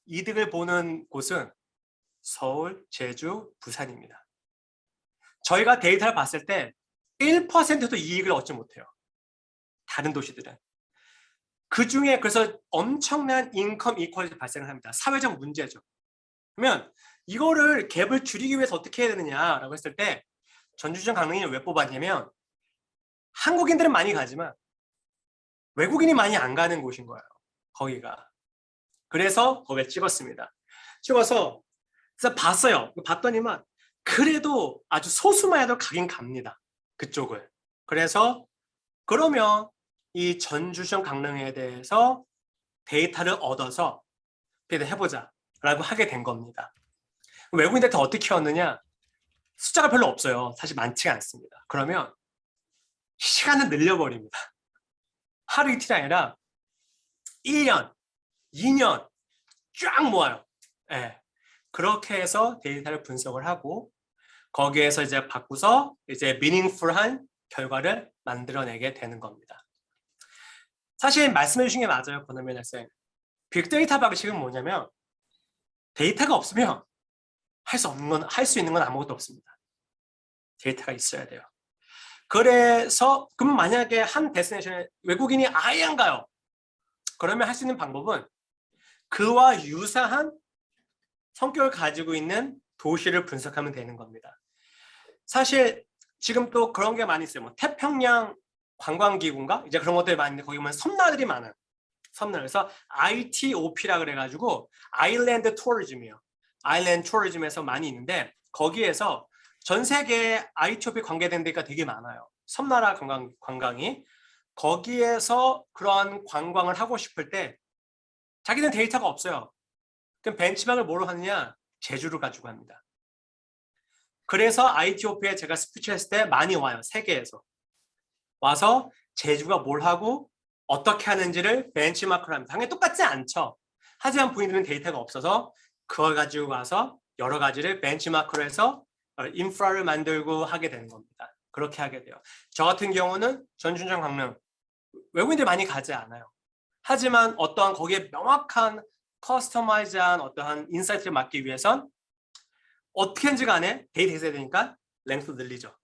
이득을 보는 곳은 서울, 제주, 부산입니다. 저희가 데이터를 봤을 때 1%도 이익을 얻지 못해요. 다른 도시들은. 그중에 그래서 엄청난 인컴 이퀄리티 발생을 합니다. 사회적 문제죠. 그러면 이거를 갭을 줄이기 위해서 어떻게 해야 되느냐라고 했을 때 전주시장 강릉이 왜 뽑았냐면 한국인들은 많이 가지만 외국인이 많이 안 가는 곳인 거예요. 거기가. 그래서 거기에 찍었습니다. 찍어서 그래서 봤어요. 봤더니만 그래도 아주 소수만 해도 가긴 갑니다. 그쪽을. 그래서 그러면 이 전주시장 강릉에 대해서 데이터를 얻어서 해보자 라고 하게 된 겁니다. 외국인 데이터 어떻게 키웠느냐? 숫자가 별로 없어요. 사실 많지가 않습니다. 그러면 시간을 늘려버립니다. 하루 이틀이 아니라 1년, 2년 쫙 모아요. 네. 그렇게 해서 데이터를 분석을 하고 거기에서 이제 바꾸서 이제 meaningful한 결과를 만들어내게 되는 겁니다. 사실 말씀해 주신 게 맞아요, 권은민 학생. 빅데이터 방식은 뭐냐면 데이터가 없으면 할 수 있는 건 아무것도 없습니다. 데이터가 있어야 돼요. 그래서 그럼 만약에 한 데스티네이션에 외국인이 아예 안 가요. 그러면 할 수 있는 방법은 그와 유사한 성격을 가지고 있는 도시를 분석하면 되는 겁니다. 사실 지금 또 그런 게 많이 있어요. 뭐 태평양 관광기구인가? 이제 그런 것들이 많은데 거기 보면 섬나들이 많아요. 섬나라에서 ITOP라 그래가지고 아일랜드 투어리즘이에요. 아일랜드 투어리즘에서 많이 있는데 거기에서 전 세계 ITOP 관계된 데가 되게 많아요. 섬나라 관광이. 거기에서 그런 관광을 하고 싶을 때 자기는 데이터가 없어요. 그럼 벤치마크를 뭐로 하느냐? 제주를 가지고 합니다. 그래서 ITOP에 제가 스피치 했을 때 많이 와요. 세계에서. 와서 제주가 뭘 하고 어떻게 하는지를 벤치마크를 합니다. 당연히 똑같지 않죠. 하지만 본인들은 데이터가 없어서 그걸 가지고 가서 여러 가지를 벤치마크로 해서 인프라를 만들고 하게 되는 겁니다. 그렇게 하게 돼요. 저 같은 경우는 전주시장 강릉 외국인들 많이 가지 않아요. 하지만 어떠한 거기에 명확한 커스터마이즈한 어떠한 인사이트를 맡기 위해선 어떻게든지 간에 데이터 있어야 되니까 랭스 늘리죠.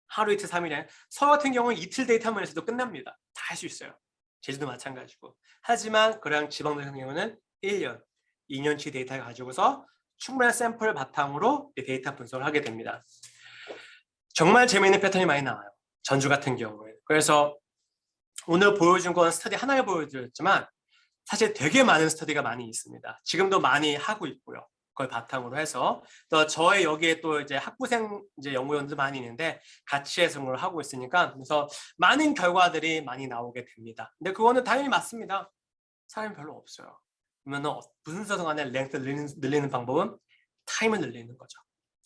하루 이틀 3일에 서울 같은 경우는 이틀 데이터만 해서도 끝납니다. 다 할 수 있어요. 제주도 마찬가지고. 하지만 그랑 지방들 같은 경우는 1년, 2년치 데이터를 가지고서 충분한 샘플을 바탕으로 데이터 분석을 하게 됩니다. 정말 재미있는 패턴이 많이 나와요. 전주 같은 경우에. 그래서 오늘 보여준 건 스터디 하나를 보여드렸지만 사실 되게 많은 스터디가 많이 있습니다. 지금도 많이 하고 있고요. 그걸 바탕으로 해서 또 저의 여기에 또 이제 학부생 이제 연구원들 많이 있는데 같이 해서 걸 하고 있으니까 그래서 많은 결과들이 많이 나오게 됩니다. 근데 그거는 당연히 맞습니다. 사람이 별로 없어요. 그러면 무슨 서든 간에 랭크 늘리는 방법은 타임을 늘리는 거죠.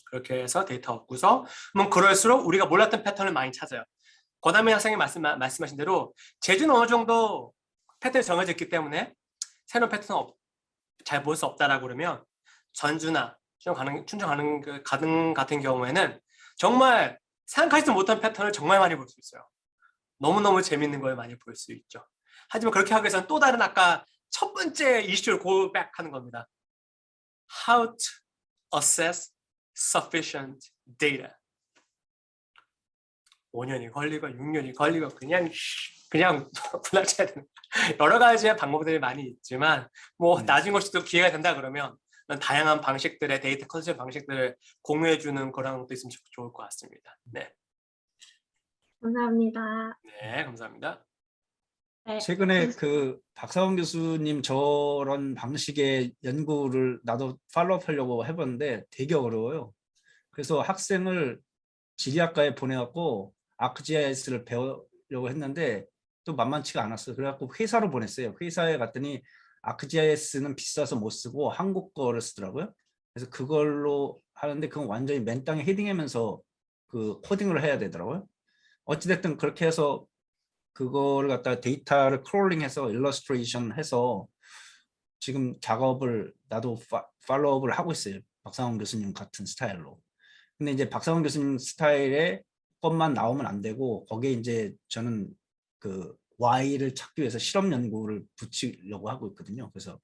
그렇게 해서 데이터 얻고서 그럴수록 우리가 몰랐던 패턴을 많이 찾아요. 권한민 학생이 말씀하신 대로 제주는 어느 정도 패턴이 정해져 있기 때문에 새로운 패턴은 잘 볼 수 없다라고 그러면 전주나 춘천 가능 같은 경우에는 정말 생각하지도 못한 패턴을 정말 많이 볼 수 있어요. 너무너무 재밌는 걸 많이 볼 수 있죠. 하지만 그렇게 하기 위해서는 또 다른 아까 첫 번째 이슈를 고백하는 겁니다. How to assess sufficient data. 5년이 걸리고 6년이 걸리고 그냥 불락해야 되는 여러 가지의 방법들이 많이 있지만 뭐 나중에 혹시 또 기회가 된다 그러면 다양한 방식들의 데이터 컨셉 방식들을 공유해 주는 그런 것도 있으면 좋을 것 같습니다. 네, 감사합니다. 네, 감사합니다. 네, 최근에 그 박사원 교수님 저런 방식의 연구를 나도 팔로우하려고 해봤는데 되게 어려워요. 그래서 학생을 지리학과에 보내갖고 ArcGIS를 배우려고 했는데 또 만만치가 않았어요. 그래갖고 회사로 보냈어요. 회사에 갔더니 ArcGIS는 비싸서 못 쓰고 한국 거를 쓰더라고요. 그래서 그걸로 하는데 그건 완전히 맨 땅에 헤딩하면서 그 코딩을 해야 되더라고요. 어찌됐든 그렇게 해서 그거를 갖다가 데이터를 크롤링해서 일러스트레이션 해서 지금 작업을 나도 팔로우업을 하고 있어요. 박상원 교수님 같은 스타일로. 근데 이제 박상원 교수님 스타일의 것만 나오면 안 되고 거기에 이제 저는 그 Y를 찾기 위해서 실험 연구를 붙이려고 하고 있거든요. 그래서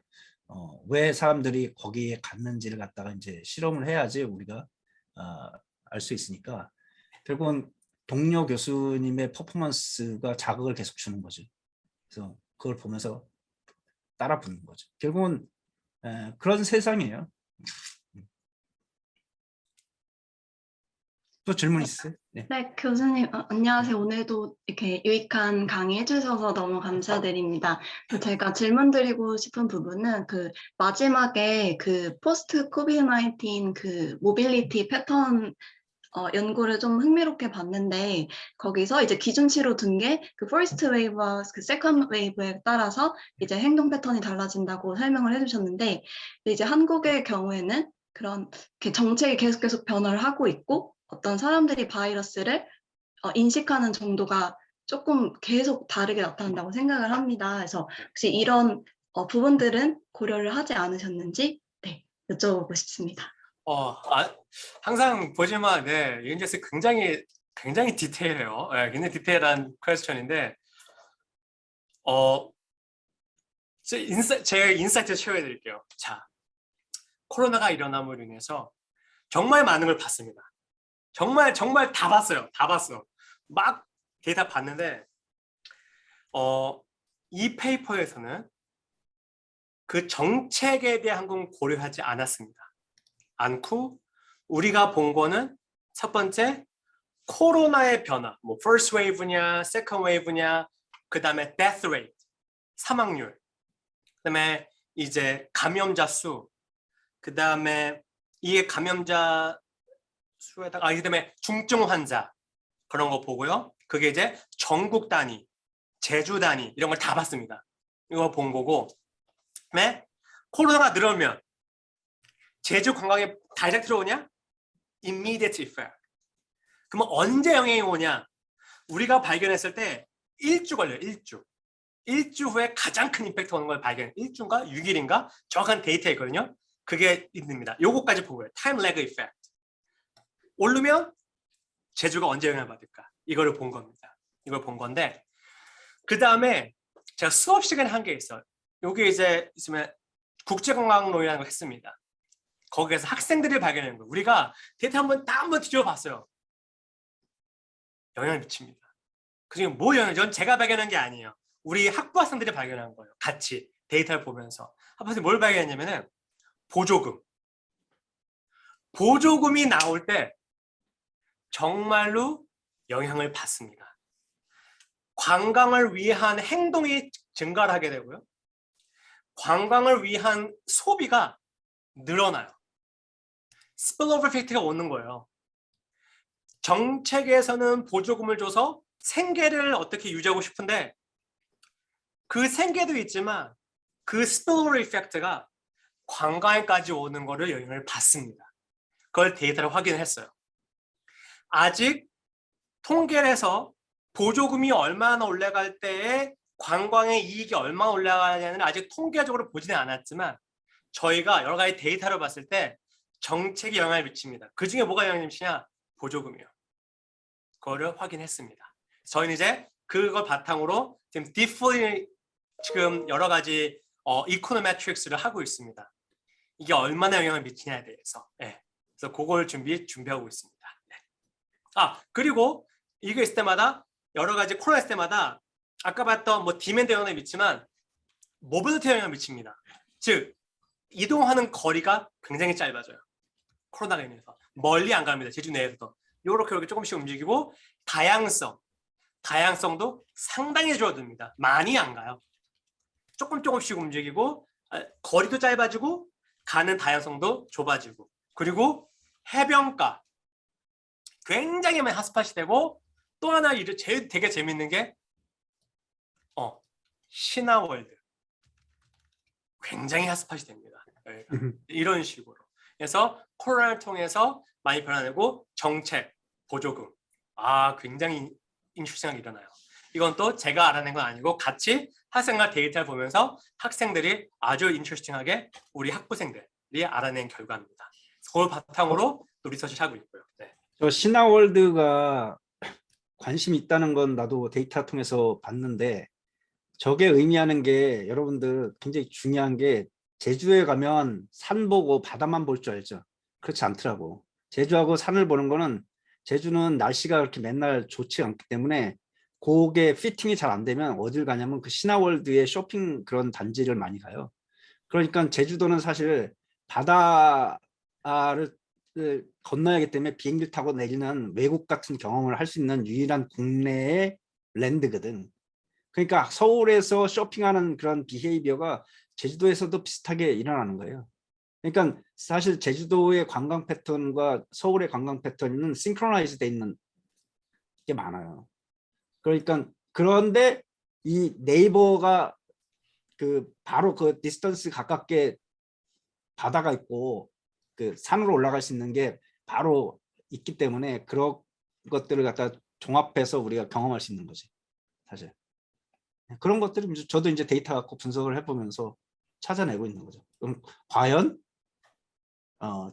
왜 사람들이 거기에 갔는지를 갖다가 이제 실험을 해야지 우리가 알 수 있으니까 결국은 동료 교수님의 퍼포먼스가 자극을 계속 주는 거죠. 그래서 그걸 보면서 따라 붙는 거죠. 결국은 그런 세상이에요. 또 질문 있어요? 네. 네, 교수님, 안녕하세요. 오늘도 이렇게 유익한 강의 해주셔서 너무 감사드립니다. 제가 질문 드리고 싶은 부분은 그 마지막에 그 포스트 코비드-19 그 모빌리티 패턴 연구를 좀 흥미롭게 봤는데 거기서 이제 기준치로 둔 게 그 퍼스트 웨이브와 그 세컨드 웨이브에 따라서 이제 행동 패턴이 달라진다고 설명을 해주셨는데 이제 한국의 경우에는 그런 이렇게 정책이 계속 변화를 하고 있고 어떤 사람들이 바이러스를 인식하는 정도가 조금 계속 다르게 나타난다고 생각을 합니다. 그래서 혹시 이런 부분들은 고려를 하지 않으셨는지 네, 여쭤보고 싶습니다. 항상 보지만 네, 이은재스 굉장히 디테일해요. 네, 굉장히 디테일한 퀘스천인데 제가 인사이트 채워드릴게요. 자, 코로나가 일어남으로 인해서 정말 많은 걸 봤습니다. 정말 다 봤어요. 다 봤어. 막 데이터 봤는데 이 페이퍼에서는 그 정책에 대한 건 고려하지 않고 우리가 본 거는 첫 번째 코로나의 변화, 뭐 first wave냐, second wave냐, 그 다음에 death rate, 사망률, 그 다음에 이제 감염자 수, 그 다음에 이게 감염자 수에다가 그다음에 중증 환자 그런 거 보고요. 그게 이제 전국 단위, 제주 단위 이런 걸 다 봤습니다. 이거 본 거고, 그다음에 코로나가 늘어면 제주 관광에 다이렉트로 오냐? Immediate effect. 그러면 언제 영향이 오냐? 우리가 발견했을 때 1주 걸려요. 1주 후에 가장 큰 임팩트 오는 걸 발견. 1주인가 6일인가 정확한 데이터 있거든요. 그게 있습니다. 요거까지 보고요. Time lag effect. 오르면 제주가 언제 영향을 받을까? 이거를 본 겁니다. 이걸 본 건데 그 다음에 제가 수업 시간에 한 게 있어요. 여기 이제 있으면 국제관광론이라는 걸 했습니다. 거기에서 학생들이 발견한 거예요. 우리가 데이터 한번 뒤져봤어요. 영향을 미칩니다. 그중에 뭐 영향을? 전 제가 발견한 게 아니에요. 우리 학부 학생들이 발견한 거예요. 같이 데이터를 보면서. 학부생들이 뭘 발견했냐면은 보조금이 나올 때 정말로 영향을 받습니다. 관광을 위한 행동이 증가를 하게 되고요. 관광을 위한 소비가 늘어나요. 스필오버 이펙트가 오는 거예요. 정책에서는 보조금을 줘서 생계를 어떻게 유지하고 싶은데 그 생계도 있지만 그 스필오버 이펙트가 관광에까지 오는 거를 영향을 받습니다. 그걸 데이터로 확인했어요. 아직 통계를 해서 보조금이 얼마나 올라갈 때에 관광의 이익이 얼마나 올라가냐는 아직 통계적으로 보지는 않았지만 저희가 여러 가지 데이터를 봤을 때 정책에 영향을 미칩니다. 그 중에 뭐가 영향을 미치냐? 보조금이요. 그거를 확인했습니다. 저희는 이제 그걸 바탕으로 지금 여러 가지 이코노메트릭스를 하고 있습니다. 이게 얼마나 영향을 미치냐에 대해서. 네. 그래서 그걸 준비하고 있습니다. 네. 그리고 이거 있을 때마다 여러 가지 코로나 있을 때마다 아까 봤던 뭐 디맨드 영향을 미치지만 모빌리티 영향을 미칩니다. 즉 이동하는 거리가 굉장히 짧아져요. 코로나가 인해서 멀리 안 갑니다. 제주 내에서도 이렇게 조금씩 움직이고 다양성도 상당히 줄어듭니다. 많이 안 가요. 조금씩 움직이고 거리도 짧아지고 가는 다양성도 좁아지고 그리고 해변가 굉장히 많이 핫스팟이 되고 또 하나 되게 재밌는 게 신화월드 굉장히 핫스팟이 됩니다. 이런 식으로 그래서 코로나를 통해서 많이 변화되고 정책, 보조금 굉장히 인출생각이 일어나요. 이건 또 제가 알아낸 건 아니고 같이 학생과 데이터를 보면서 학생들이 아주 인터레스팅하게 우리 학부생들이 알아낸 결과입니다. 그걸 바탕으로 또 리서치를 하고 있고요. 네. 저 신화월드가 관심 있다는 건 나도 데이터 통해서 봤는데 저게 의미하는 게 여러분들 굉장히 중요한 게 제주에 가면 산 보고 바다만 볼 줄 알죠. 그렇지 않더라고. 제주하고 산을 보는 거는 제주는 날씨가 그렇게 맨날 좋지 않기 때문에 그게 피팅이 잘 안 되면 어딜 가냐면 그 신화월드의 쇼핑 그런 단지를 많이 가요. 그러니까 제주도는 사실 바다를 건너야 하기 때문에 비행기를 타고 내리는 외국 같은 경험을 할 수 있는 유일한 국내의 랜드거든. 그러니까 서울에서 쇼핑하는 그런 비헤이비어가 제주도에서도 비슷하게 일어나는 거예요. 그러니까 사실 제주도의 관광 패턴과 서울의 관광 패턴은 싱크로나이즈 돼 있는 게 많아요. 그러니까 그런데 이 네이버가 바로 그 디스턴스 가깝게 바다가 있고 그 산으로 올라갈 수 있는 게 바로 있기 때문에 그런 것들을 갖다 종합해서 우리가 경험할 수 있는 거지 사실. 그런 것들을 저도 이제 데이터 갖고 분석을 해보면서 찾아내고 있는 거죠. 그럼 과연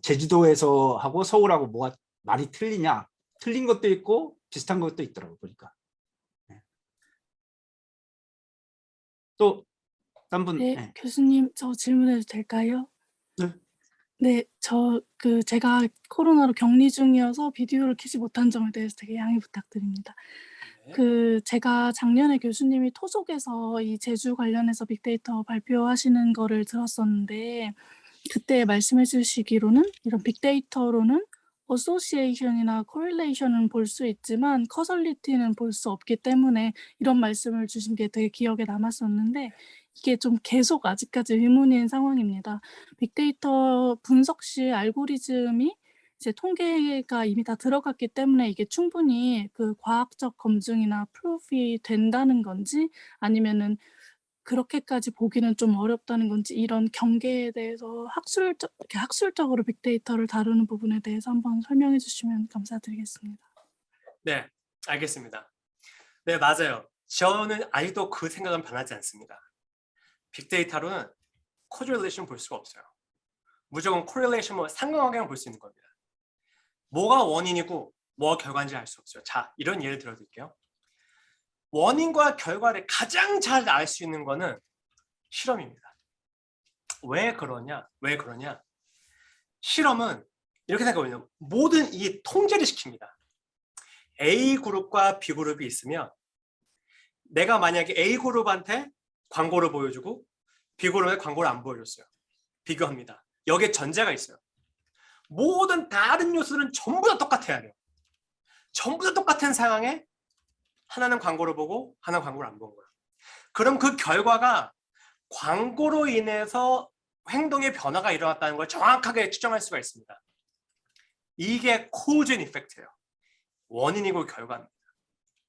제주도에서 하고 서울하고 뭐가 많이 틀리냐? 틀린 것도 있고 비슷한 것도 있더라고 보니까. 네. 또 딴 분. 네, 네. 교수님 저 질문해도 될까요? 네. 네, 제가 코로나로 격리 중이어서 비디오를 켜지 못한 점에 대해서 되게 양해 부탁드립니다. 제가 작년에 교수님이 토속에서 이 제주 관련해서 빅데이터 발표하시는 거를 들었었는데 그때 말씀해 주시기로는 이런 빅데이터로는 어소시에이션이나 코릴레이션은 볼 수 있지만 커설리티는 볼 수 없기 때문에 이런 말씀을 주신 게 되게 기억에 남았었는데 이게 좀 계속 아직까지 의문인 상황입니다. 빅데이터 분석 시 알고리즘이 이제 통계가 이미 다 들어갔기 때문에 이게 충분히 그 과학적 검증이나 프루프이 된다는 건지 아니면은 그렇게까지 보기는 좀 어렵다는 건지 이런 경계에 대해서 학술적으로 빅데이터를 다루는 부분에 대해서 한번 설명해 주시면 감사드리겠습니다. 네, 알겠습니다. 네, 맞아요. 저는 아직도 그 생각은 변하지 않습니다. 빅데이터로는 코릴레이션 볼 수가 없어요. 무조건 코릴레이션 상관관계만 볼 수 있는 겁니다. 뭐가 원인이고 뭐가 결과인지 알 수 없어요. 자, 이런 예를 들어드릴게요. 원인과 결과를 가장 잘 알 수 있는 거는 실험입니다. 왜 그러냐? 실험은 이렇게 생각하거든요. 모든 이 통제를 시킵니다. A그룹과 B그룹이 있으면 내가 만약에 A그룹한테 광고를 보여주고 B그룹에 광고를 안 보여줬어요. 비교합니다. 여기에 전제가 있어요. 모든 다른 요소들은 전부 다 똑같아야 돼요. 전부 다 똑같은 상황에 하나는 광고를 보고 하나는 광고를 안 본 거예요. 그럼 그 결과가 광고로 인해서 행동의 변화가 일어났다는 걸 정확하게 추정할 수가 있습니다. 이게 코즈 앤 이펙트예요. 원인이고 결과입니다.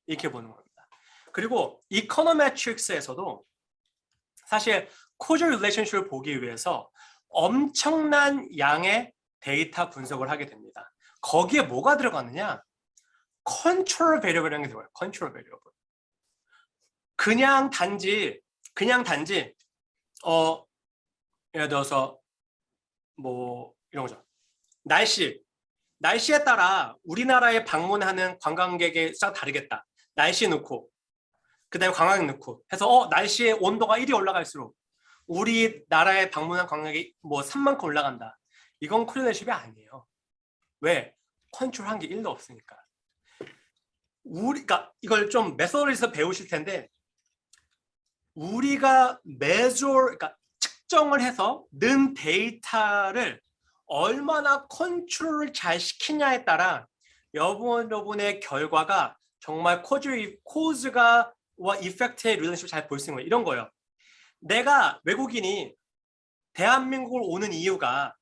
이렇게 보는 겁니다. 그리고 이코노메트릭스에서도 사실 코즈 릴레이션십을 보기 위해서 엄청난 양의 데이터 분석을 하게 됩니다. 거기에 뭐가 들어가느냐? 컨트롤 베리어블이라는 게 들어가요. 컨트롤 베리어블. 그냥 단지 예를 들어서 뭐 이런 거죠. 날씨에 따라 우리나라에 방문하는 관광객이 싹 다르겠다. 날씨 넣고 그다음에 관광객 넣고 해서 날씨의 온도가 1이 올라갈수록 우리나라에 방문한 관광객이 뭐 3만큼 올라간다. 이건 코릴레이션이 아니에요. 왜? 컨트롤한 게 1도 없으니까. 그러니까 이걸 좀 메소드에서 배우실 텐데 우리가 그러니까 측정을 해서 는 데이터를 얼마나 컨트롤을 잘 시키냐에 따라 여러분의 결과가 정말 코즈가 와 이펙트의 릴레이션을 잘 볼 수 있는 거예요. 이런 거예요. 내가 외국인이 대한민국을 오는 이유가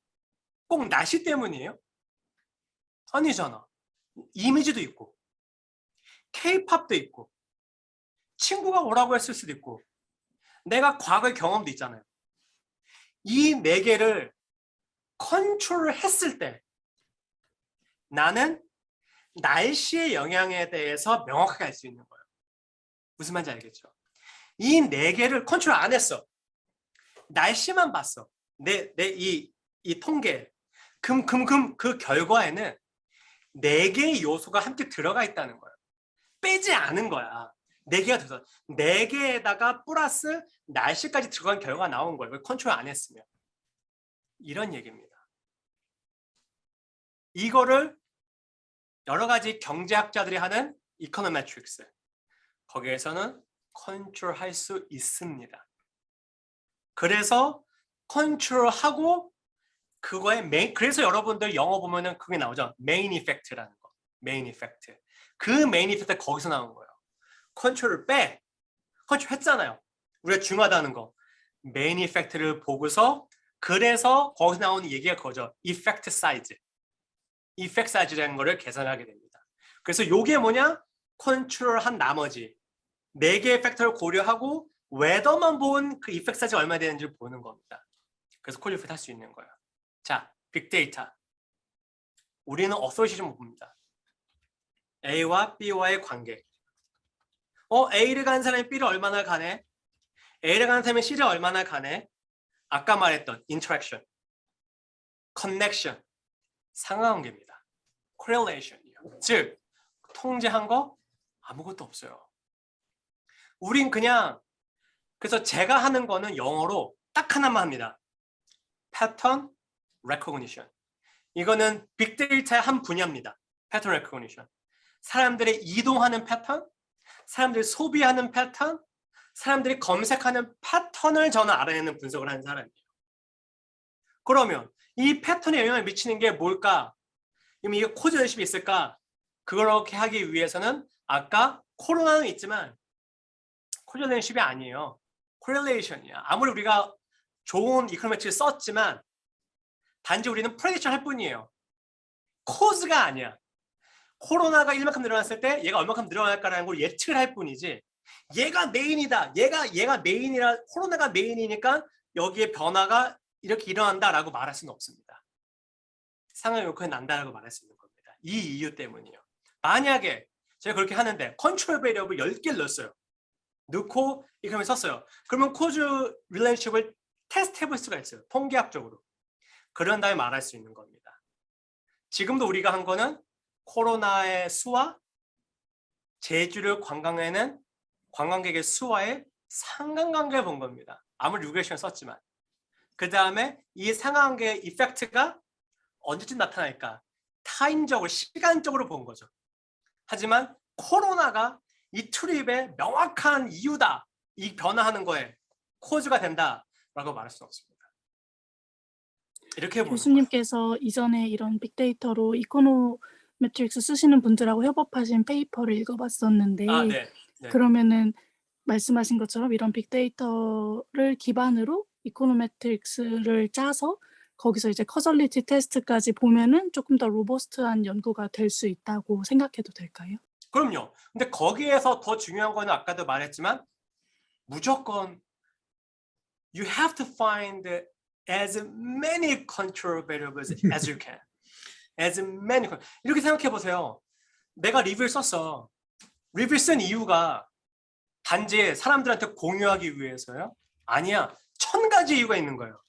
꼭 날씨 때문이에요? 아니잖아. 이미지도 있고 K-팝도 있고 친구가 오라고 했을 수도 있고 내가 과거의 경험도 있잖아요. 이 네 개를 컨트롤을 했을 때 나는 날씨의 영향에 대해서 명확하게 알 수 있는 거예요. 무슨 말인지 알겠죠? 이 네 개를 컨트롤 안 했어. 날씨만 봤어. 이 통계. 그 결과에는 네 개의 요소가 함께 들어가 있다는 거예요. 빼지 않은 거야. 네 개가 들어서 네 개에다가 플러스 날씨까지 들어간 결과가 나온 거예요. 그걸 컨트롤 안 했으면. 이런 얘기입니다. 이거를 여러 가지 경제학자들이 하는 이코노메트릭스. 거기에서는 컨트롤할 수 있습니다. 그래서 컨트롤하고 그래서 여러분들 영어 보면은 그게 나오죠. 메인 이펙트라는 거. 메인 이펙트. 그 메인 이펙트 거기서 나온 거예요. 컨트롤을 빼. 컨트롤 했잖아요. 우리가 중요하다는 거. 메인 이펙트를 보고서 그래서 거기서 나오는 얘기가 그거죠. 이펙트 사이즈. 이펙트 사이즈라는 거를 계산하게 됩니다. 그래서 이게 뭐냐? 컨트롤한 나머지 4개의 팩터를 고려하고 웨더만 본 그 이펙트 사이즈가 얼마나 되는지를 보는 겁니다. 그래서 퀄리파이드 할 수 있는 거예요. 자, 빅데이터. 우리는 어소시에이션 봅니다. A와 B와의 관계. A를 가는 사람이 B를 얼마나 가네? A를 가는 사람이 C를 얼마나 가네? 아까 말했던 interaction, connection, 상하관계입니다. correlation이요. 즉, 통제한 거 아무것도 없어요. 우린 그냥 그래서 제가 하는 거는 영어로 딱 하나만 합니다. pattern recognition. 이거는 빅데이터의 한 분야입니다. pattern recognition. 사람들의 이동하는 패턴, 사람들이 소비하는 패턴, 사람들이 검색하는 패턴을 저는 알아내는 분석을 하는 사람이에요. 그러면 이 패턴에 영향을 미치는 게 뭘까? 그럼 이게 코즈연습이 있을까? 그렇게 하기 위해서는 아까 코로나는 있지만 코즈연습이 아니에요. correlation이야. 아무리 우리가 좋은 이코노메트를 썼지만 단지 우리는 프레디션 할 뿐이에요. 코즈가 아니야. 코로나가 이만큼 늘어났을 때 얘가 얼마큼 늘어날까라는 걸 예측을 할 뿐이지 얘가 메인이다. 얘가 메인이라 코로나가 메인이니까 여기에 변화가 이렇게 일어난다라고 말할 수는 없습니다. 상황이 이렇게 난다라고 말할 수 있는 겁니다. 이 이유 때문이에요. 만약에 제가 그렇게 하는데 컨트롤 베리어블 10개를 넣었어요. 넣고 이렇게 썼어요. 그러면 코즈 릴레이션십을 테스트 해볼 수가 있어요. 통계학적으로. 그런 다음에 말할 수 있는 겁니다. 지금도 우리가 한 거는 코로나의 수와 제주를 관광에는 관광객의 수와의 상관관계를 본 겁니다. 아무리 리그레이션을 썼지만. 그 다음에 이 상관관계의 이펙트가 언제쯤 나타날까? 타임적으로, 시간적으로 본 거죠. 하지만 코로나가 이 트립의 명확한 이유다. 이 변화하는 거에 코즈가 된다라고 말할 수는 없습니다. 이렇게 보는 교수님께서 이전에 이런 빅데이터로 이코노메트릭스 쓰시는 분들하고 협업하신 페이퍼를 읽어봤었는데 네. 그러면은 말씀하신 것처럼 이런 빅데이터를 기반으로 이코노메트릭스를 짜서 거기서 이제 커절리티 테스트까지 보면은 조금 더 로버스트한 연구가 될 수 있다고 생각해도 될까요? 그럼요. 근데 거기에서 더 중요한 거는 아까도 말했지만 무조건 you have to find as many control variables as you can. as many. 이렇게 생각해 보세요. 내가 리뷰를 썼어. 리뷰 쓴 이유가 단지 사람들한테 공유하기 위해서요? 아니야. 1000가지 이유가 있는 거예요.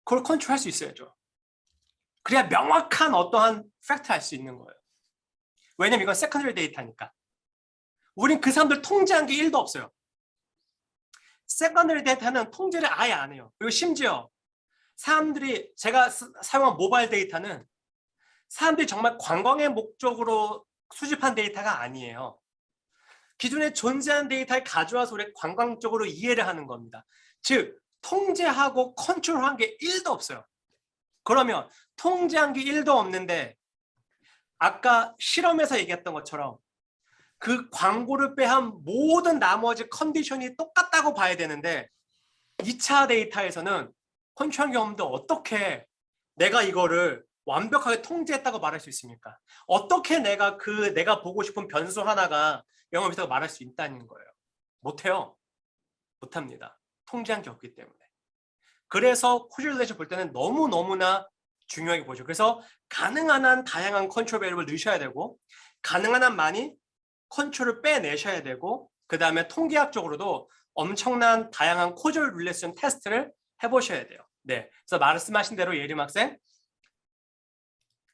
그걸 컨트롤할 수 있어야죠. 그래야 명확한 어떠한 팩트 알 수 있는 거예요. 왜냐면 이건 세컨더리 데이터니까. 우린 그 사람들 통제한 게 1도 없어요. 세컨더리 데이터는 통제를 아예 안 해요. 그리고 심지어 사람들이 제가 사용한 모바일 데이터는 사람들이 정말 관광의 목적으로 수집한 데이터가 아니에요. 기존에 존재한 데이터를 가져와서 우리 관광적으로 이해를 하는 겁니다. 즉 통제하고 컨트롤한 게 1도 없어요. 그러면 통제한 게 1도 없는데 아까 실험에서 얘기했던 것처럼 그 광고를 빼한 모든 나머지 컨디션이 똑같다고 봐야 되는데 2차 데이터에서는 컨트롤한 게 없는데 어떻게 내가 이거를 완벽하게 통제했다고 말할 수 있습니까? 어떻게 내가 내가 보고 싶은 변수 하나가 영어 비슷하고 말할 수 있다는 거예요. 못해요. 못합니다. 통제한 게 없기 때문에. 그래서 코릴레이션 볼 때는 너무너무나 중요하게 보죠. 그래서 가능한 한 다양한 컨트롤 베리어블을 넣으셔야 되고 가능한 한 많이 컨트롤을 빼내셔야 되고 그 다음에 통계학적으로도 엄청난 다양한 코절 릴레이션 테스트를 해보셔야 돼요. 네, 그래서 말씀하신 대로 예림 학생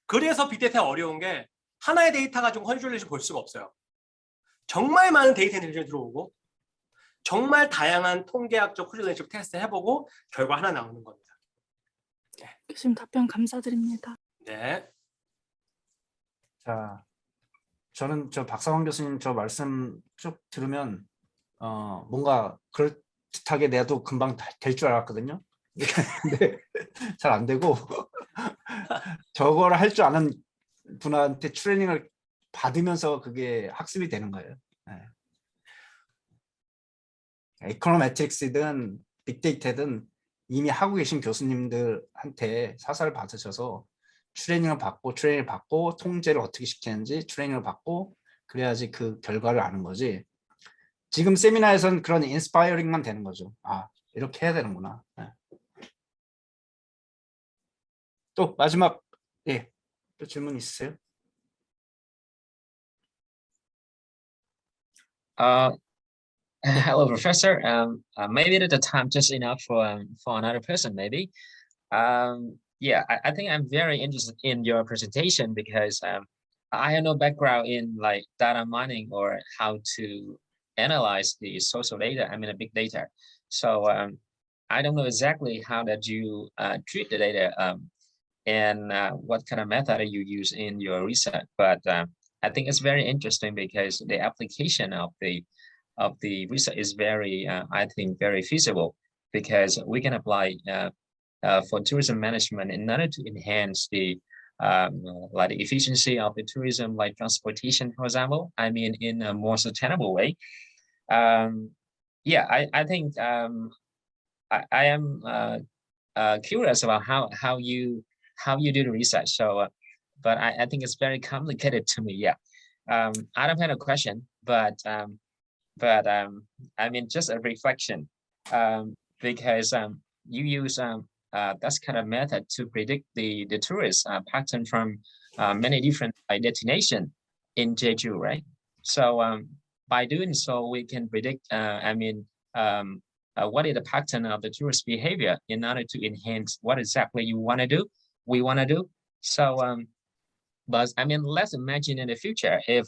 그래서 빅데이터가 어려운 게 하나의 데이터 가지고 컨트롤 릴레이션 볼 수가 없어요. 정말 많은 데이터 인텔리전이 들어오고 정말 다양한 통계학적 코릴레이션 테스트 해보고 결과 하나 나오는 겁니다. 네. 교수님 답변 감사드립니다. 네. 자, 저는 저 박상원 교수님 저 말씀 쭉 들으면 뭔가 그럴듯하게 내도 금방 될 줄 알았거든요. 근데 잘 안 되고 저걸 할 줄 아는 분한테 트레이닝을 받으면서 그게 학습이 되는 거예요. 네. 에코노메트릭스든 빅데이터든 이미 하고 계신 교수님들한테 사사를 받으셔서 트레이닝을 받고 통제를 어떻게 시키는지 트레이닝을 받고 그래야지 그 결과를 아는 거지. 지금 세미나에서는 그런 인스파이어링만 되는 거죠. 아, 이렇게 해야 되는구나. 네. 또 마지막 또 질문 있으세요? Hello, Professor. Maybe at the time just enough for another person, maybe. Yeah, I think I'm very interested in your presentation because I have no background in like data mining or how to analyze the social data. I mean, the big data. So I don't know exactly how that you treat the data and what kind of method you use in your research. But I think it's very interesting because the application of the research is very, I think, very feasible because we can apply for tourism management in order to enhance the like the efficiency of the tourism, like transportation, for example. I mean, in a more sustainable way. Yeah, I think I am curious about how you do the research. So, but I think it's very complicated to me. Yeah, I don't have a question, but I mean just a reflection, because you use that kind of method to predict the tourist pattern from many different destinations in Jeju, right? So by doing so, we can predict. I mean, what is the pattern of the tourist behavior in order to enhance what exactly you want to do. We want to do. So, but I mean, let's imagine in the future if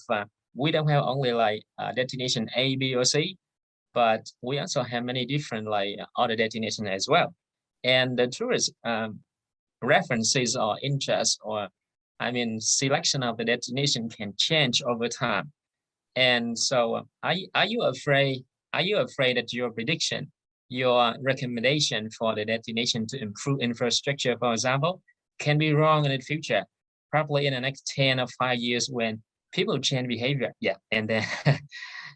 we don't have only like destination A, B, or C, but we also have many different like other destinations as well. And the tourist references or interest or I mean selection of the destination can change over time. And so are you afraid that your prediction, your recommendation for the destination to improve infrastructure, for example, can be wrong in the future, probably in the next 10 or 5 years when people change behavior? Yeah, and then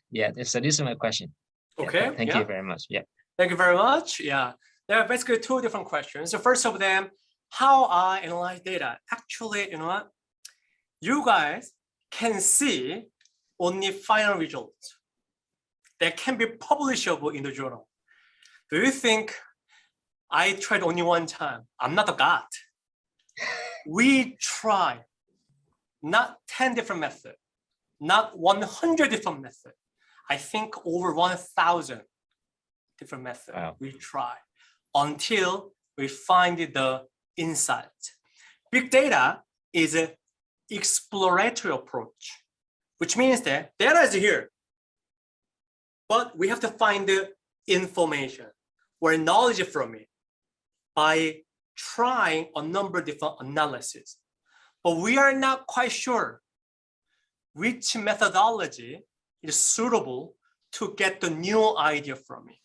yeah, so this is my question. Okay. Yeah, thank you very much. Yeah. Thank you very much. Yeah, there are basically two different questions. The first of them, how I analyze data. Actually, you know what? You guys can see only final results that can be publishable in the journal. Do you think I tried only one time? I'm not a god. We try not 10 different methods, not 100 different methods. I think over 1,000 different methods. Wow. We try until we find the insight. Big data is an exploratory approach, which means that data is here, but we have to find the information or knowledge from it by trying a number of different analyses. But we are not quite sure which methodology is suitable to get the new idea from it.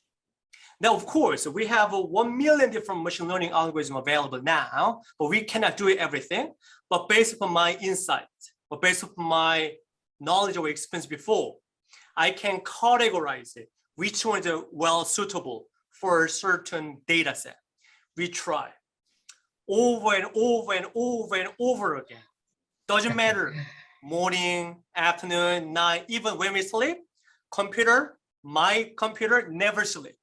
Now, of course, we have 1 million different machine learning algorithms available now, but we cannot do everything. But based upon my insight, or based upon my knowledge or experience before, I can categorize it, which one is well suitable for a certain data set. We try over and over and over and over again. Doesn't matter, morning, afternoon, night, even when we sleep, my computer never sleep.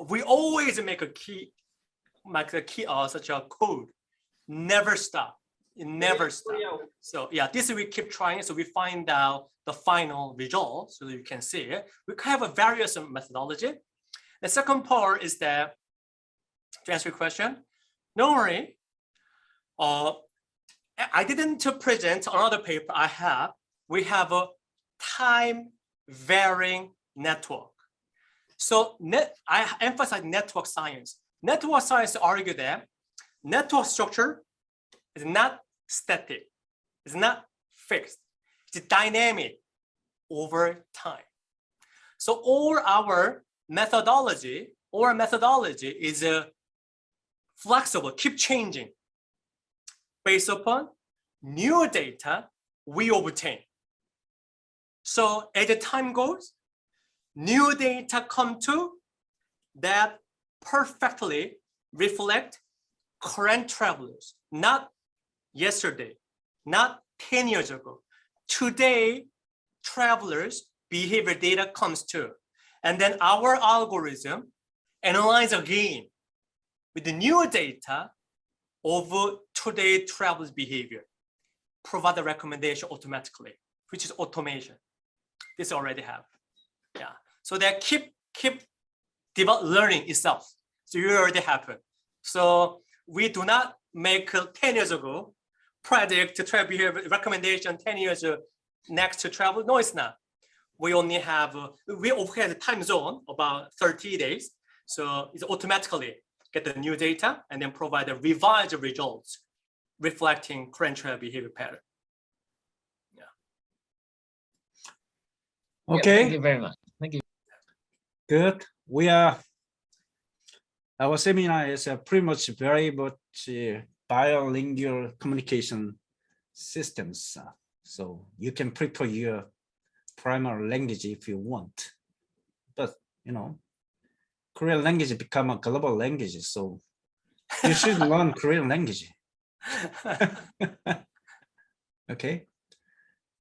We always make such a code, never stop. It never stops. So yeah, this we keep trying. So we find out the final result so that you can see it. We have a various methodology. The second part is that, to answer your question, don't worry. I didn't present another paper I have. We have a time varying network. So I emphasize network science. Network science argue that network structure is not static, it's not fixed, it's dynamic over time. So our methodology is flexible, keep changing based upon new data we obtain. So as the time goes, new data come to that perfectly reflect current travelers, not yesterday, not 10 years ago. Today, travelers' behavior data comes to, and then our algorithm analyze again with the new data of today travelers' behavior, provide the recommendation automatically, which is automation. This already have, yeah. So they keep learning itself. So it already happened. So we do not make 10 years ago predict to travel behavior recommendation 10 years next to travel. No, it's not. We only have a time zone about 30 days. So it's automatically get the new data and then provide the revised results reflecting current travel behavior pattern. Yeah. Okay. Thank you very much. Thank you. Good. Our seminar is pretty much very much bilingual communication systems. So you can prepare your primary language if you want, but Korean language become a global language, so you should learn Korean language. Okay,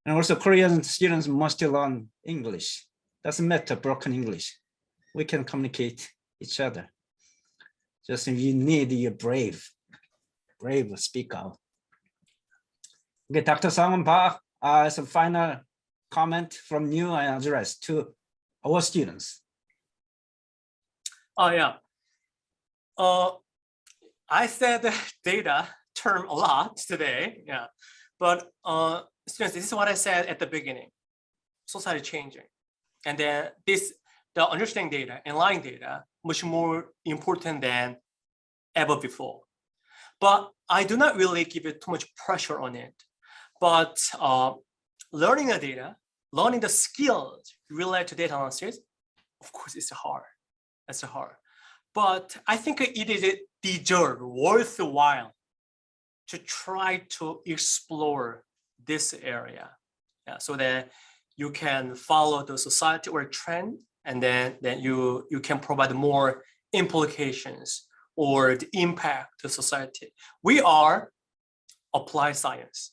and also Korean students must learn English. Doesn't matter broken English, we can communicate each other. Just you need your brave speak out. Okay, Dr. Soyoung Park, as a final comment from you and address to our students. Oh yeah. I said data term a lot today. Yeah, but students, this is what I said at the beginning. Society changing, and then the understanding data and learning data much more important than ever before. But I do not really give it too much pressure on it. But learning the data, learning the skills related to data analysis, of course, it's hard. It's hard. But I think it is worthwhile to try to explore this area, yeah, so that you can follow the society or trend, and then you can provide more implications or the impact to society. We are applied science.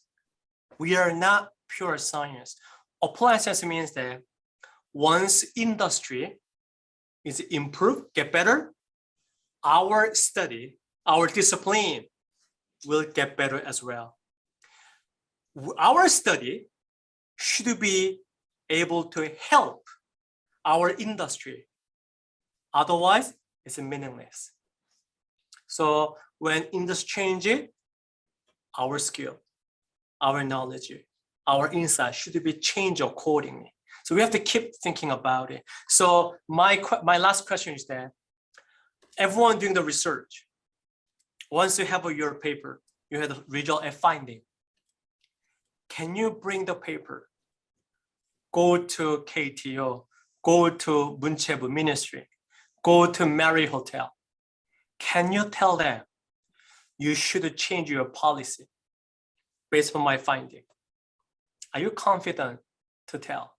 We are not pure science. Applied science means that once industry is improved, get better, our study, our discipline will get better as well. Our study should be able to help our industry. Otherwise, it's meaningless. So when industry changes, our skill, our knowledge, our insight should be changed accordingly. So we have to keep thinking about it. So my last question is that everyone doing the research, once you have your paper, you have the result and finding. can you bring the paper? Go to KTO, go to 문체부 ministry, go to Marriott Hotel. Can you tell them you should change your policy based on my finding? Are you confident to tell?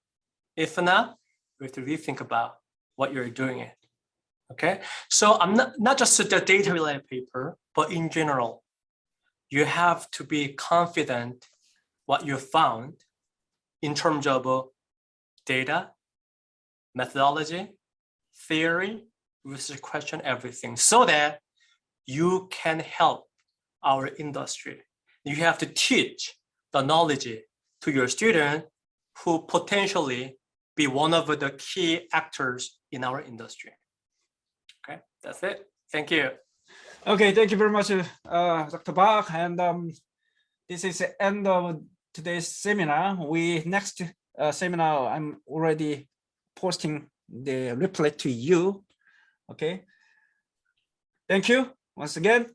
If not, you have to rethink about what you're doing it. Okay, so I'm not just the data related paper, but in general, you have to be confident what you found in terms of data, methodology, theory, research question, everything, so that you can help our industry. You have to teach the knowledge to your student who potentially be one of the key actors in our industry. Okay, that's it. Thank you. Okay, thank you very much, Dr. Bach. And this is the end of today's seminar. Next seminar, I'm already posting the replay to you. Okay. Thank you once again.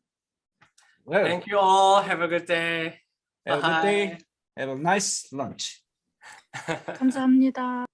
Well, Thank you all. Have a good day. have a good day. Have a nice lunch. 감사합니다.